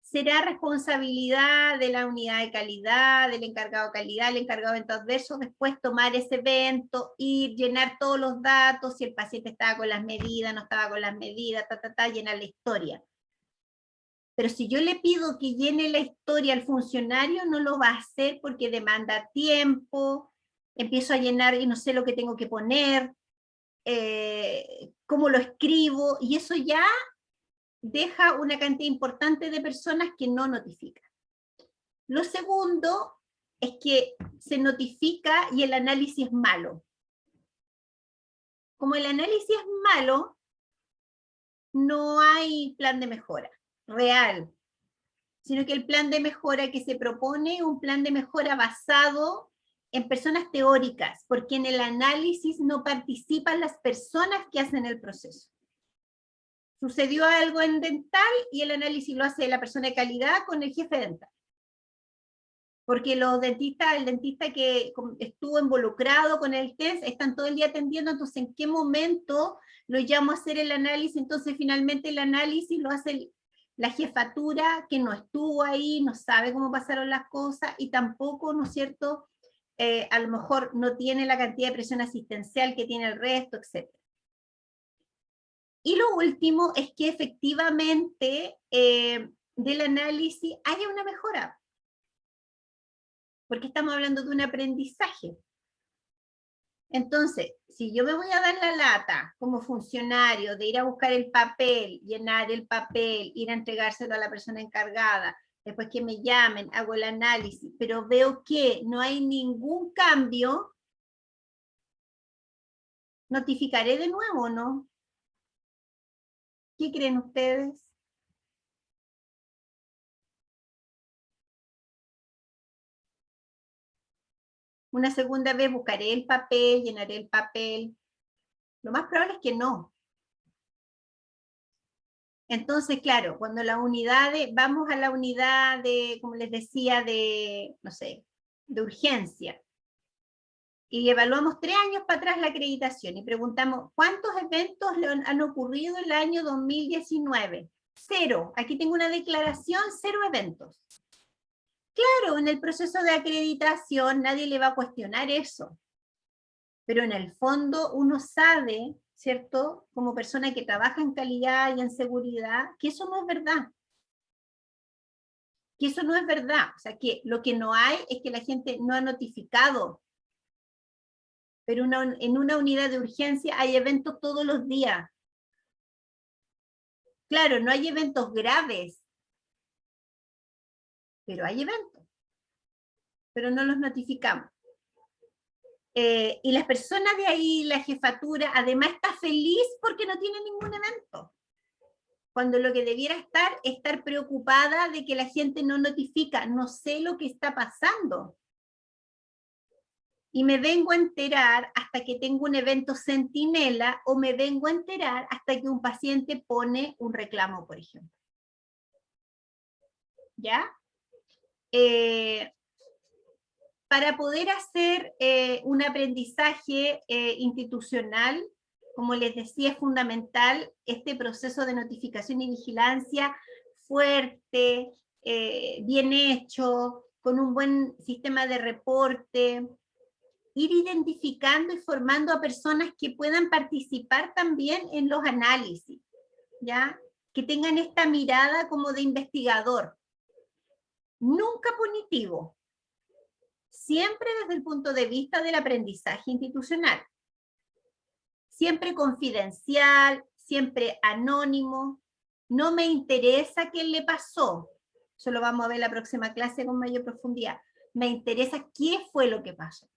Será responsabilidad de la unidad de calidad, del encargado de calidad, el encargado de eventos adversos, después tomar ese evento, ir, llenar todos los datos, si el paciente estaba con las medidas, no estaba con las medidas, llenar la historia. Pero si yo le pido que llene la historia al funcionario, no lo va a hacer porque demanda tiempo, empiezo a llenar y no sé lo que tengo que poner, cómo lo escribo, y eso ya deja una cantidad importante de personas que no notifican. Lo segundo es que se notifica y el análisis es malo. Como el análisis es malo, no hay plan de mejora real, sino que el plan de mejora que se propone es un plan de mejora basado en personas teóricas, porque en el análisis no participan las personas que hacen el proceso. Sucedió algo en dental y el análisis lo hace la persona de calidad con el jefe dental. Porque el dentista que estuvo involucrado con el test, están todo el día atendiendo, entonces ¿en qué momento lo llamo a hacer el análisis? Entonces finalmente el análisis lo hace la jefatura que no estuvo ahí, no sabe cómo pasaron las cosas y tampoco, ¿no es cierto?, a lo mejor no tiene la cantidad de presión asistencial que tiene el resto, etc. Y lo último es que efectivamente del análisis haya una mejora. Porque estamos hablando de un aprendizaje. Entonces, si yo me voy a dar la lata como funcionario de ir a buscar el papel, llenar el papel, ir a entregárselo a la persona encargada, después que me llamen, hago el análisis, pero veo que no hay ningún cambio, ¿notificaré de nuevo o no? ¿Qué creen ustedes? Una segunda vez buscaré el papel, llenaré el papel. Lo más probable es que no. Entonces, claro, cuando vamos a la unidad de, como les decía, de, no sé, de urgencia, y evaluamos 3 años para atrás la acreditación y preguntamos, ¿cuántos eventos han ocurrido en el año 2019? 0. Aquí tengo una declaración, 0 eventos. Claro, en el proceso de acreditación nadie le va a cuestionar eso. Pero en el fondo uno sabe, ¿cierto?, como persona que trabaja en calidad y en seguridad, que eso no es verdad. Que eso no es verdad. O sea, que lo que no hay es que la gente no ha notificado. Pero en una unidad de urgencia hay eventos todos los días. Claro, no hay eventos graves, pero hay eventos. pero no los notificamos. Y las personas de ahí, la jefatura, además está feliz porque no tiene ningún evento. Cuando lo que debiera estar preocupada de que la gente no notifica, no sé lo que está pasando. Y me vengo a enterar hasta que tengo un evento centinela, o me vengo a enterar hasta que un paciente pone un reclamo, por ejemplo. ¿Ya? Para poder hacer un aprendizaje institucional, como les decía, es fundamental este proceso de notificación y vigilancia fuerte, bien hecho, con un buen sistema de reporte, ir identificando y formando a personas que puedan participar también en los análisis, ¿ya? Que tengan esta mirada como de investigador. Nunca punitivo, siempre desde el punto de vista del aprendizaje institucional. Siempre confidencial, siempre anónimo. No me interesa qué le pasó. Eso lo vamos a ver en la próxima clase con mayor profundidad. Me interesa qué fue lo que pasó.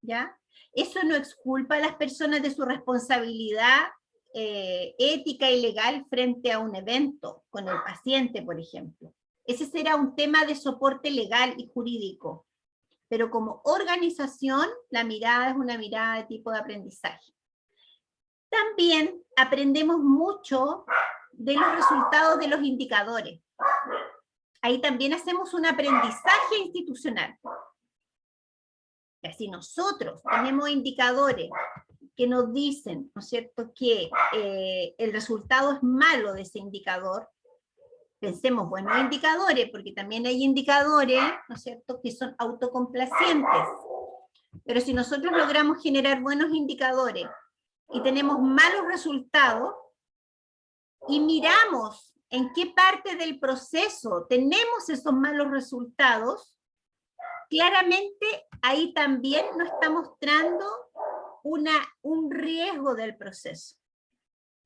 ¿Ya? Eso no exculpa a las personas de su responsabilidad ética y legal frente a un evento con el paciente, por ejemplo. Ese será un tema de soporte legal y jurídico. Pero como organización, la mirada es una mirada de tipo de aprendizaje. También aprendemos mucho de los resultados de los indicadores. Ahí también hacemos un aprendizaje institucional. Y así nosotros tenemos indicadores que nos dicen, ¿no es cierto?, que el resultado es malo de ese indicador. Pensemos buenos indicadores, porque también hay indicadores, ¿no es cierto?, que son autocomplacientes. Pero si nosotros logramos generar buenos indicadores y tenemos malos resultados, y miramos en qué parte del proceso tenemos esos malos resultados, claramente ahí también nos está mostrando un riesgo del proceso.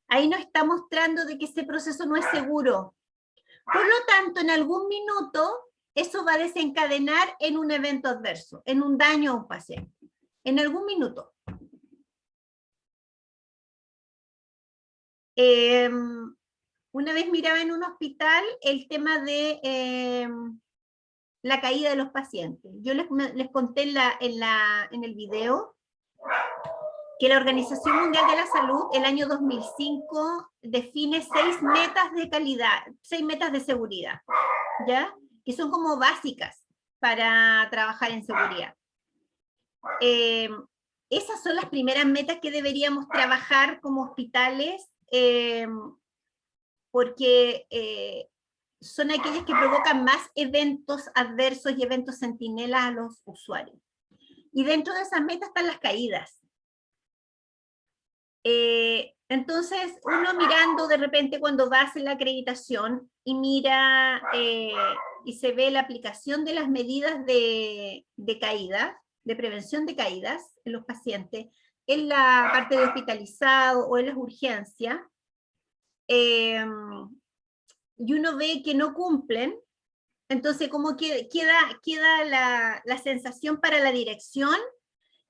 Ahí nos está mostrando de que ese proceso no es seguro. Por lo tanto, en algún minuto, eso va a desencadenar en un evento adverso, en un daño a un paciente. En algún minuto. Una vez miraba en un hospital el tema de la caída de los pacientes. Yo les conté en el video que la Organización Mundial de la Salud, el año 2005, define 6 metas de calidad, 6 metas de seguridad, ¿ya? Que son como básicas para trabajar en seguridad. Esas son las primeras metas que deberíamos trabajar como hospitales, porque son aquellas que provocan más eventos adversos y eventos centinelas a los usuarios. Y dentro de esas metas están las caídas. Entonces, uno mirando de repente cuando va a hacer la acreditación y mira y se ve la aplicación de las medidas de caída, de prevención de caídas en los pacientes, en la parte de hospitalizado o en las urgencias, y uno ve que no cumplen, entonces como que queda la sensación para la dirección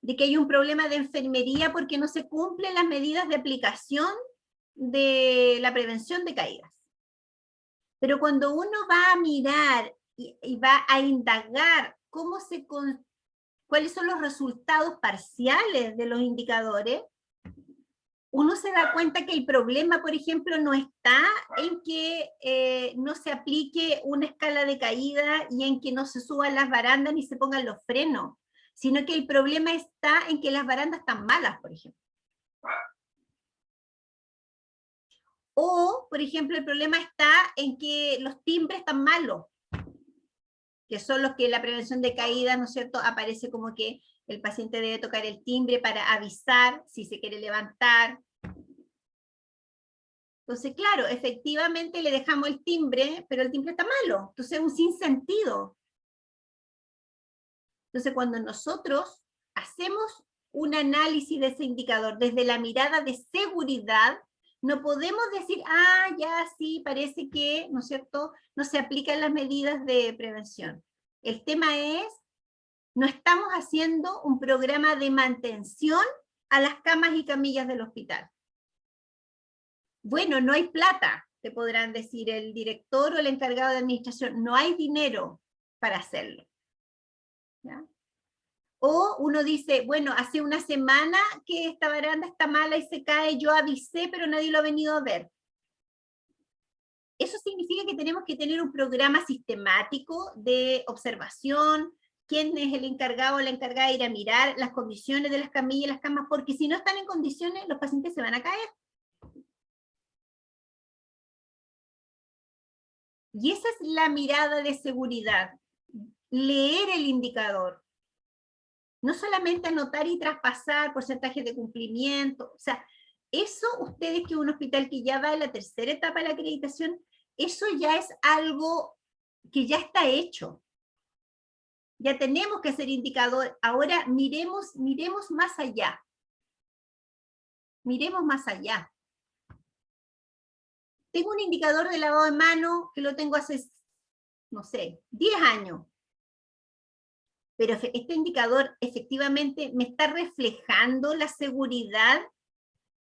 de que hay un problema de enfermería porque no se cumplen las medidas de aplicación de la prevención de caídas. Pero cuando uno va a mirar y va a indagar cuáles son los resultados parciales de los indicadores, uno se da cuenta que el problema, por ejemplo, no está en que no se aplique una escala de caída y en que no se suban las barandas ni se pongan los frenos, sino que el problema está en que las barandas están malas, por ejemplo. O, por ejemplo, el problema está en que los timbres están malos, que son los que la prevención de caída, ¿no es cierto?, aparece como que el paciente debe tocar el timbre para avisar si se quiere levantar. Entonces, claro, efectivamente le dejamos el timbre, pero el timbre está malo, entonces es un sinsentido. Entonces, cuando nosotros hacemos un análisis de ese indicador desde la mirada de seguridad, no podemos decir, ya sí, parece que, ¿no es cierto?, no se aplican las medidas de prevención. El tema es no estamos haciendo un programa de mantención a las camas y camillas del hospital. Bueno, no hay plata, te podrán decir el director o el encargado de administración, no hay dinero para hacerlo. ¿Ya? O uno dice, bueno, hace una semana que esta baranda está mala y se cae, yo avisé, pero nadie lo ha venido a ver. Eso significa que tenemos que tener un programa sistemático de observación, quién es el encargado o la encargada de ir a mirar las condiciones de las camillas y las camas, porque si no están en condiciones, los pacientes se van a caer. Y esa es la mirada de seguridad, leer el indicador. No solamente anotar y traspasar porcentajes de cumplimiento, o sea, eso ustedes que un hospital que ya va en la tercera etapa de la acreditación, eso ya es algo que ya está hecho. Ya tenemos que hacer indicador, ahora miremos más allá. Miremos más allá. Tengo un indicador de lavado de mano que lo tengo hace, no sé, 10 años. Pero este indicador efectivamente me está reflejando la seguridad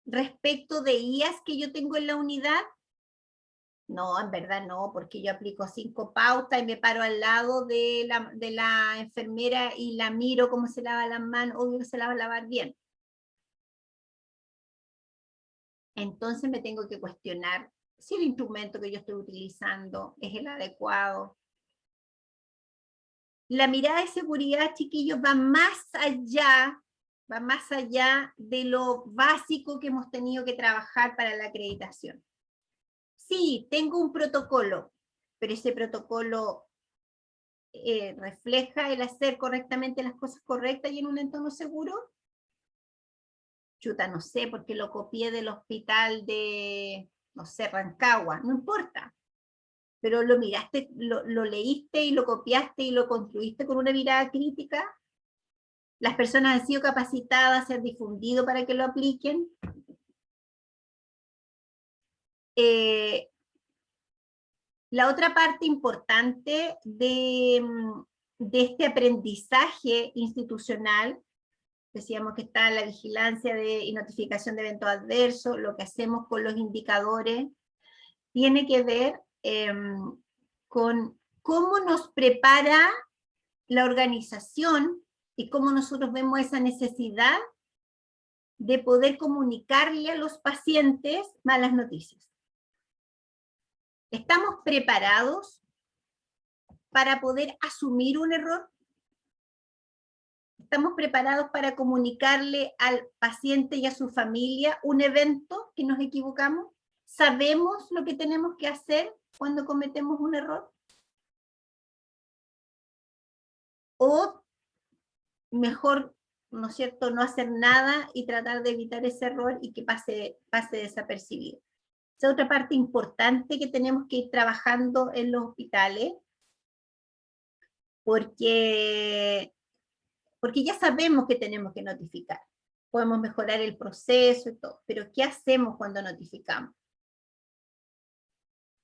respecto de IAS que yo tengo en la unidad. No, en verdad no, porque yo aplico 5 pautas y me paro al lado de la enfermera y la miro cómo se lava las manos, obvio que se la va a lavar bien. Entonces me tengo que cuestionar si el instrumento que yo estoy utilizando es el adecuado. La mirada de seguridad, chiquillos, va más allá de lo básico que hemos tenido que trabajar para la acreditación. Sí, tengo un protocolo, pero ese protocolo refleja el hacer correctamente las cosas correctas y en un entorno seguro. Chuta, no sé, porque lo copié del hospital de, no sé, Rancagua, no importa. Pero lo miraste, lo leíste y lo copiaste y lo construiste con una mirada crítica. Las personas han sido capacitadas, se han difundido para que lo apliquen. La otra parte importante de este aprendizaje institucional, decíamos que está la vigilancia y notificación de eventos adversos, lo que hacemos con los indicadores, tiene que ver con cómo nos prepara la organización y cómo nosotros vemos esa necesidad de poder comunicarle a los pacientes malas noticias. ¿Estamos preparados para poder asumir un error? ¿Estamos preparados para comunicarle al paciente y a su familia un evento que nos equivocamos? ¿Sabemos lo que tenemos que hacer cuando cometemos un error? O mejor, ¿no es cierto?, no hacer nada y tratar de evitar ese error y que pase desapercibido. Esa es otra parte importante que tenemos que ir trabajando en los hospitales, porque ya sabemos que tenemos que notificar. Podemos mejorar el proceso y todo, pero ¿qué hacemos cuando notificamos?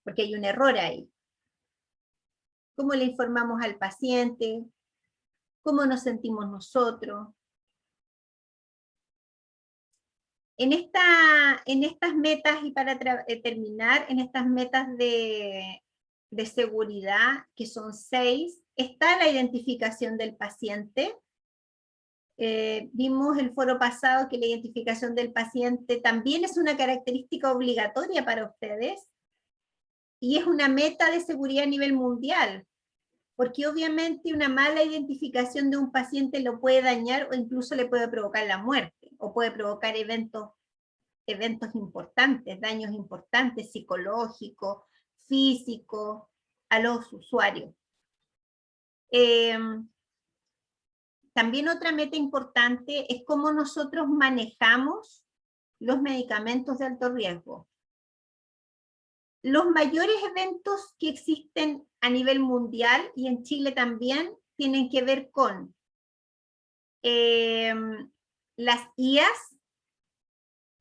Porque hay un error ahí. ¿Cómo le informamos al paciente? ¿Cómo nos sentimos nosotros? En estas metas, y para terminar, en estas metas de seguridad, que son 6, está la identificación del paciente. Vimos el foro pasado que la identificación del paciente también es una característica obligatoria para ustedes, y es una meta de seguridad a nivel mundial, porque obviamente una mala identificación de un paciente lo puede dañar o incluso le puede provocar la muerte, o puede provocar eventos importantes, daños importantes, psicológicos, físicos, a los usuarios. También otra meta importante es cómo nosotros manejamos los medicamentos de alto riesgo. Los mayores eventos que existen a nivel mundial, y en Chile también, tienen que ver con las IAS,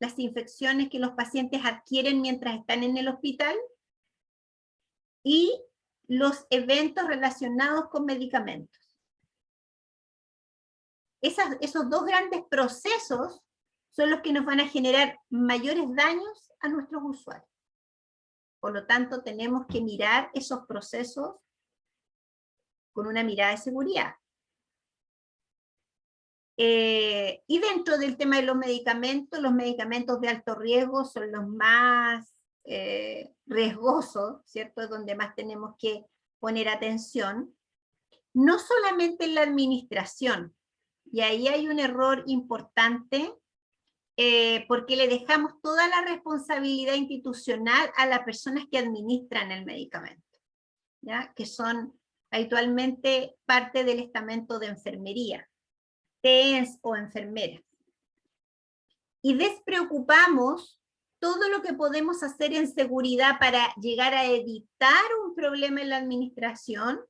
las infecciones que los pacientes adquieren mientras están en el hospital, y los eventos relacionados con medicamentos. esos dos grandes procesos son los que nos van a generar mayores daños a nuestros usuarios. Por lo tanto, tenemos que mirar esos procesos con una mirada de seguridad. Y dentro del tema de los medicamentos de alto riesgo son los más riesgosos, ¿cierto? Donde más tenemos que poner atención. No solamente en la administración, y ahí hay un error importante, porque le dejamos toda la responsabilidad institucional a las personas que administran el medicamento, ¿ya? Que son habitualmente parte del estamento de enfermería, TENS o enfermeras. Y despreocupamos todo lo que podemos hacer en seguridad para llegar a evitar un problema en la administración,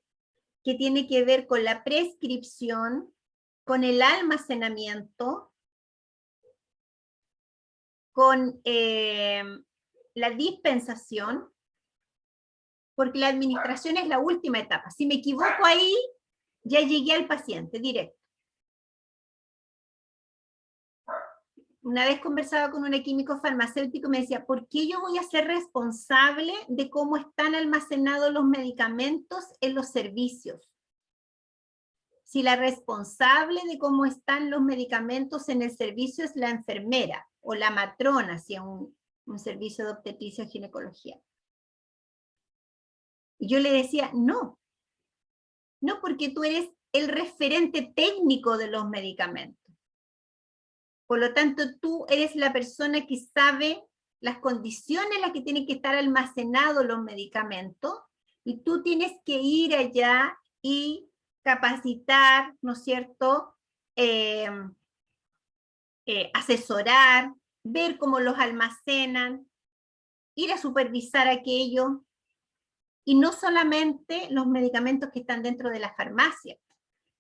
que tiene que ver con la prescripción, con el almacenamiento, con la dispensación, porque la administración es la última etapa. Si me equivoco ahí, ya llegué al paciente directo. Una vez conversaba con un químico farmacéutico y me decía, ¿por qué yo voy a ser responsable de cómo están almacenados los medicamentos en los servicios? Si la responsable de cómo están los medicamentos en el servicio es la enfermera o la matrona, si es un servicio de obstetricia o ginecología. Y yo le decía, no, porque tú eres el referente técnico de los medicamentos. Por lo tanto, tú eres la persona que sabe las condiciones en las que tienen que estar almacenados los medicamentos, y tú tienes que ir allá y capacitar, ¿no es cierto?, asesorar, ver cómo los almacenan, ir a supervisar aquello, y no solamente los medicamentos que están dentro de la farmacia,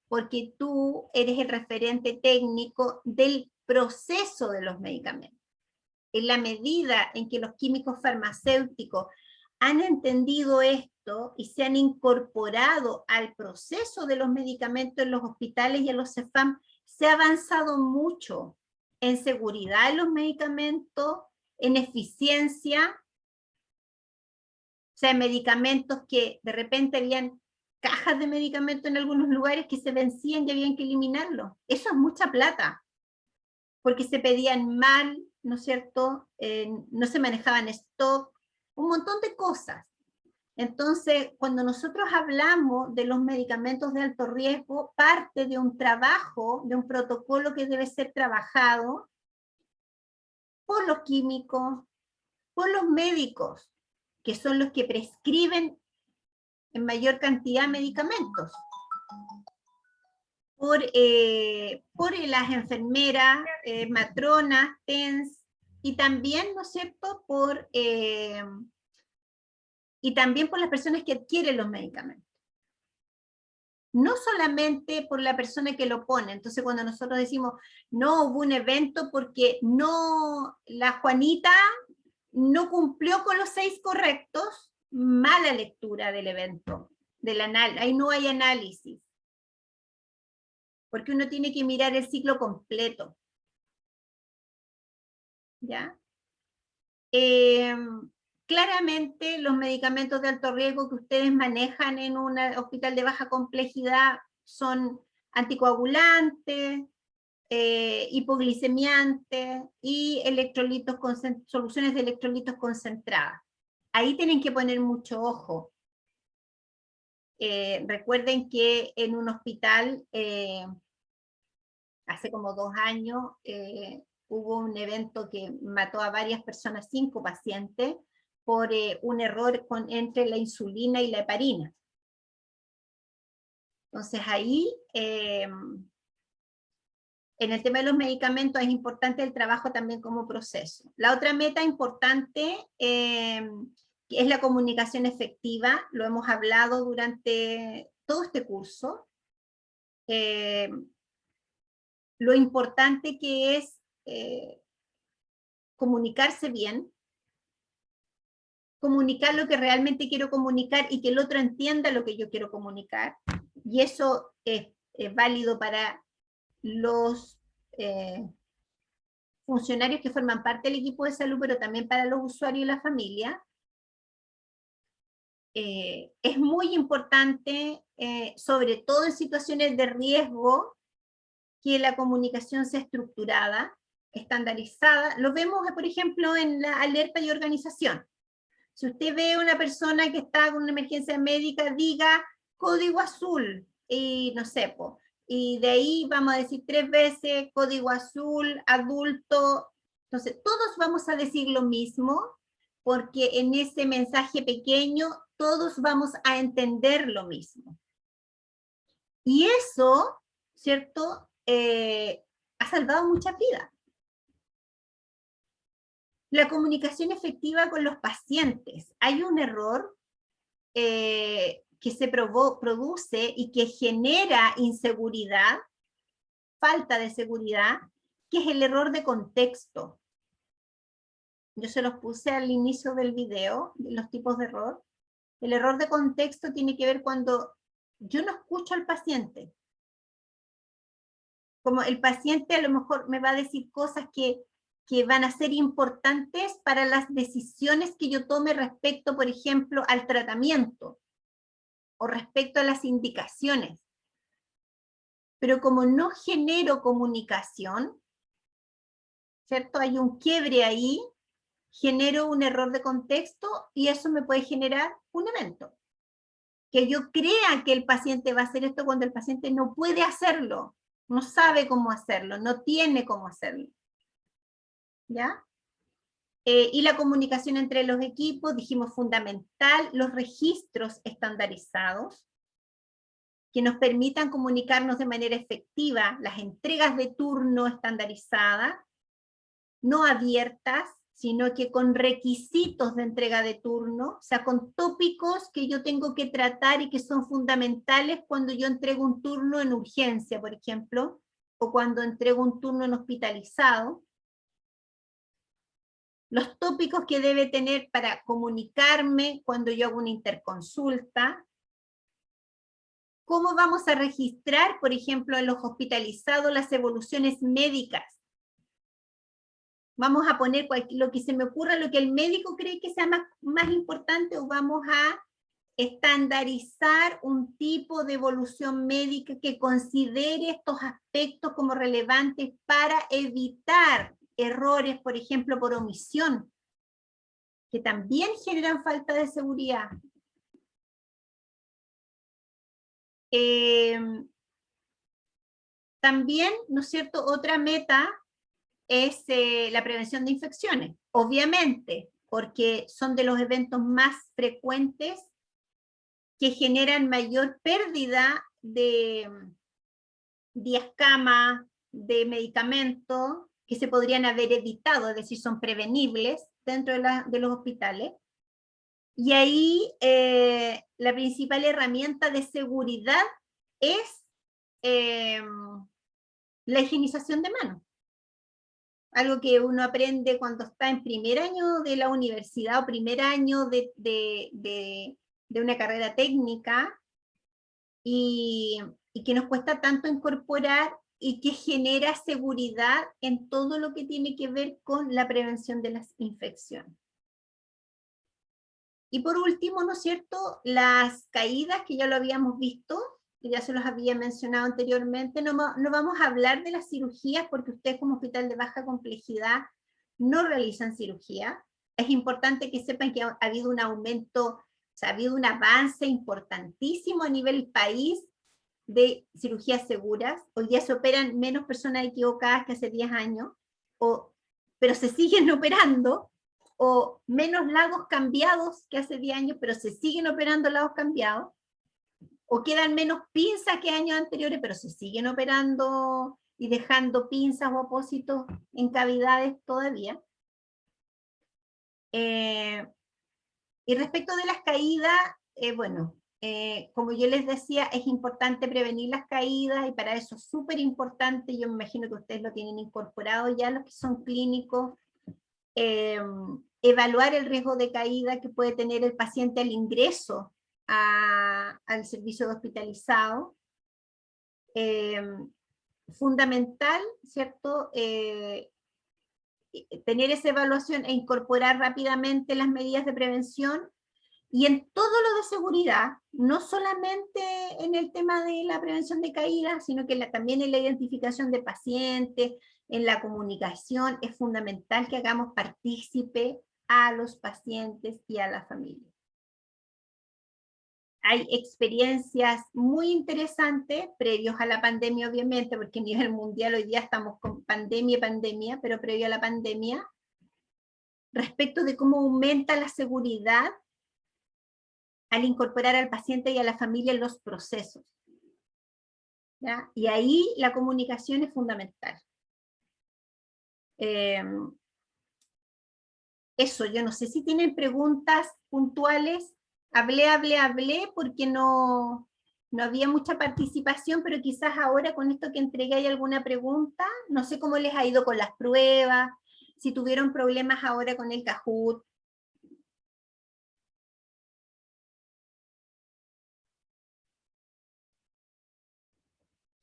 porque tú eres el referente técnico del proceso de los medicamentos. En la medida en que los químicos farmacéuticos han entendido esto y se han incorporado al proceso de los medicamentos en los hospitales y en los CEFAM, se ha avanzado mucho en seguridad de los medicamentos, en eficiencia. O sea, medicamentos que de repente habían cajas de medicamentos en algunos lugares que se vencían y habían que eliminarlos. Eso es mucha plata, porque se pedían mal, ¿no es cierto? No se manejaban stock, un montón de cosas. Entonces, cuando nosotros hablamos de los medicamentos de alto riesgo, parte de un trabajo, de un protocolo que debe ser trabajado por los químicos, por los médicos, que son los que prescriben en mayor cantidad medicamentos, por las enfermeras, matronas, TENS, y también, ¿no es cierto?, y también por las personas que adquieren los medicamentos. No solamente por la persona que lo pone. Entonces cuando nosotros decimos, no hubo un evento porque no, la Juanita no cumplió con los 6 correctos, mala lectura del evento, ahí no hay análisis. Porque uno tiene que mirar el ciclo completo. ¿Ya? Claramente los medicamentos de alto riesgo que ustedes manejan en un hospital de baja complejidad son anticoagulantes, hipoglicemiantes y soluciones de electrolitos concentradas. Ahí tienen que poner mucho ojo. Recuerden que en un hospital, hace como 2 años, hubo un evento que mató a varias personas, 5 pacientes, por un error entre la insulina y la heparina. Entonces ahí, en el tema de los medicamentos es importante el trabajo también como proceso. La otra meta importante es la comunicación efectiva, lo hemos hablado durante todo este curso. Lo importante que es comunicarse bien, comunicar lo que realmente quiero comunicar y que el otro entienda lo que yo quiero comunicar, y eso es válido para los funcionarios que forman parte del equipo de salud, pero también para los usuarios y la familia. Es muy importante, sobre todo en situaciones de riesgo, que la comunicación sea estructurada, estandarizada. Lo vemos, por ejemplo, en la alerta y organización. Si usted ve a una persona que está con una emergencia médica, diga código azul, y no sé, y de ahí vamos a decir 3 veces código azul, adulto. Entonces, todos vamos a decir lo mismo, porque en ese mensaje pequeño todos vamos a entender lo mismo. Y eso, ¿cierto?, ha salvado muchas vidas. La comunicación efectiva con los pacientes. Hay un error que se produce y que genera inseguridad, falta de seguridad, que es el error de contexto. Yo se los puse al inicio del video, los tipos de error. El error de contexto tiene que ver cuando yo no escucho al paciente. Como el paciente a lo mejor me va a decir cosas que van a ser importantes para las decisiones que yo tome respecto, por ejemplo, al tratamiento o respecto a las indicaciones. Pero como no genero comunicación, ¿cierto? Hay un quiebre ahí, genero un error de contexto y eso me puede generar un evento. Que yo crea que el paciente va a hacer esto cuando el paciente no puede hacerlo, no sabe cómo hacerlo, no tiene cómo hacerlo. ¿Ya? Y la comunicación entre los equipos, dijimos fundamental, los registros estandarizados, que nos permitan comunicarnos de manera efectiva, las entregas de turno estandarizadas, no abiertas, sino que con requisitos de entrega de turno, o sea, con tópicos que yo tengo que tratar y que son fundamentales cuando yo entrego un turno en urgencia, por ejemplo, o cuando entrego un turno en hospitalizado. Los tópicos que debe tener para comunicarme cuando yo hago una interconsulta. ¿Cómo vamos a registrar, por ejemplo, en los hospitalizados las evoluciones médicas? Vamos a poner lo que se me ocurra, lo que el médico cree que sea más importante, o vamos a estandarizar un tipo de evolución médica que considere estos aspectos como relevantes para evitar errores, por ejemplo, por omisión, que también generan falta de seguridad. También, ¿no es cierto?, otra meta es la prevención de infecciones, obviamente, porque son de los eventos más frecuentes que generan mayor pérdida de días cama, de medicamentos, que se podrían haber evitado, es decir, son prevenibles dentro de los hospitales. Y ahí la principal herramienta de seguridad es la higienización de manos. Algo que uno aprende cuando está en primer año de la universidad o primer año de una carrera técnica y que nos cuesta tanto incorporar y que genera seguridad en todo lo que tiene que ver con la prevención de las infecciones. Y por último, ¿no es cierto?, las caídas, que ya lo habíamos visto, que ya se los había mencionado anteriormente. No vamos a hablar de las cirugías porque ustedes como hospital de baja complejidad no realizan cirugía. Es importante que sepan que ha habido un aumento, o sea, ha habido un avance importantísimo a nivel país de cirugías seguras. Hoy día se operan menos personas equivocadas que hace 10 años, pero se siguen operando, o menos lagos cambiados que hace 10 años, pero se siguen operando lagos cambiados, o quedan menos pinzas que años anteriores, pero se siguen operando y dejando pinzas o apósitos en cavidades todavía. Y respecto de las caídas, bueno, como yo les decía, es importante prevenir las caídas, y para eso es súper importante, yo me imagino que ustedes lo tienen incorporado ya, los que son clínicos, evaluar el riesgo de caída que puede tener el paciente al ingreso al servicio de hospitalizado, fundamental, ¿cierto? Tener esa evaluación e incorporar rápidamente las medidas de prevención y en todo lo de seguridad, no solamente en el tema de la prevención de caídas, sino que también en la identificación de pacientes, en la comunicación, es fundamental que hagamos partícipe a los pacientes y a la familia. Hay experiencias muy interesantes, previos a la pandemia obviamente, porque a nivel mundial hoy día estamos con pandemia, pero previo a la pandemia, respecto de cómo aumenta la seguridad al incorporar al paciente y a la familia en los procesos. ¿Ya? Y ahí la comunicación es fundamental. Eso, yo no sé si tienen preguntas puntuales. Hablé porque no había mucha participación, pero quizás ahora con esto que entregué hay alguna pregunta. No sé cómo les ha ido con las pruebas, si tuvieron problemas ahora con el Kahoot.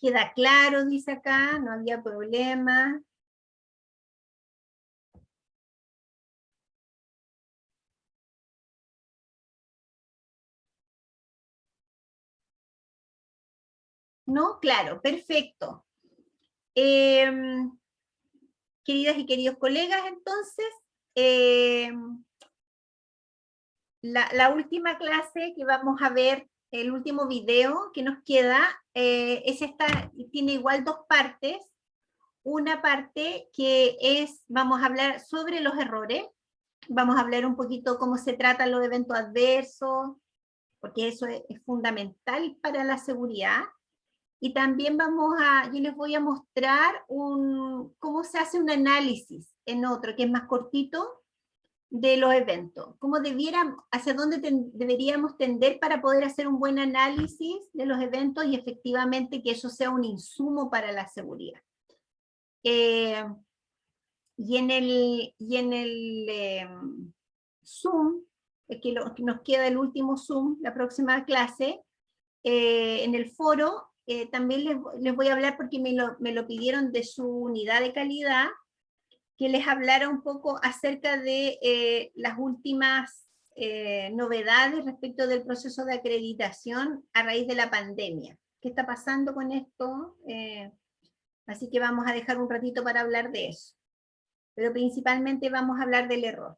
Queda claro, dice acá, no había problema. ¿No? Claro, perfecto. Queridas y queridos colegas, entonces, la última clase que vamos a ver, el último video que nos queda, es esta, tiene igual dos partes. Una parte que es, vamos a hablar sobre los errores, vamos a hablar un poquito cómo se tratan los eventos adversos, porque eso es fundamental para la seguridad. Y también yo les voy a mostrar cómo se hace un análisis en otro, que es más cortito, de los eventos. Hacia dónde deberíamos tender para poder hacer un buen análisis de los eventos y efectivamente que eso sea un insumo para la seguridad. Y en el Zoom, que nos queda el último Zoom, la próxima clase, en el foro, también les voy a hablar porque me lo pidieron de su unidad de calidad, que les hablara un poco acerca de las últimas novedades respecto del proceso de acreditación a raíz de la pandemia. ¿Qué está pasando con esto? Así que vamos a dejar un ratito para hablar de eso. Pero principalmente vamos a hablar del error.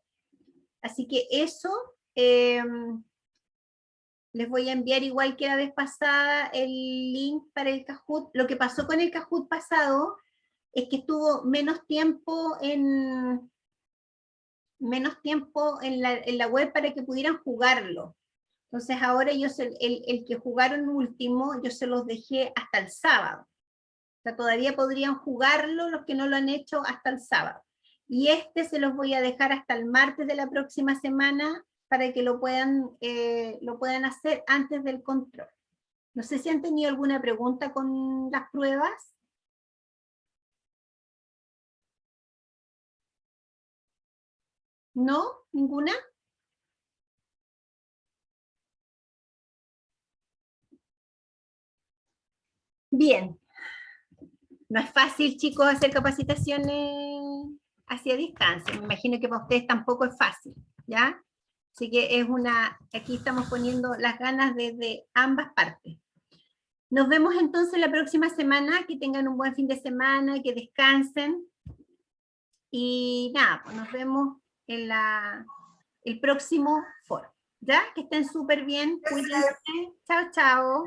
Así que eso, les voy a enviar igual que la vez pasada el link para el Kahoot. Lo que pasó con el Kahoot pasado es que estuvo menos tiempo en la web para que pudieran jugarlo. Entonces ahora el que jugaron último, yo se los dejé hasta el sábado. O sea, todavía podrían jugarlo los que no lo han hecho hasta el sábado. Y se los voy a dejar hasta el martes de la próxima semana para que lo puedan hacer antes del control. No sé si han tenido alguna pregunta con las pruebas. ¿No? ¿Ninguna? Bien. No es fácil, chicos, hacer capacitaciones hacia distancia. Me imagino que para ustedes tampoco es fácil, ¿ya? Así que aquí estamos poniendo las ganas desde ambas partes. Nos vemos entonces la próxima semana, que tengan un buen fin de semana, que descansen. Y nada, pues nos vemos en el próximo foro, ¿ya? Que estén súper bien, cuídense. Chao, chao.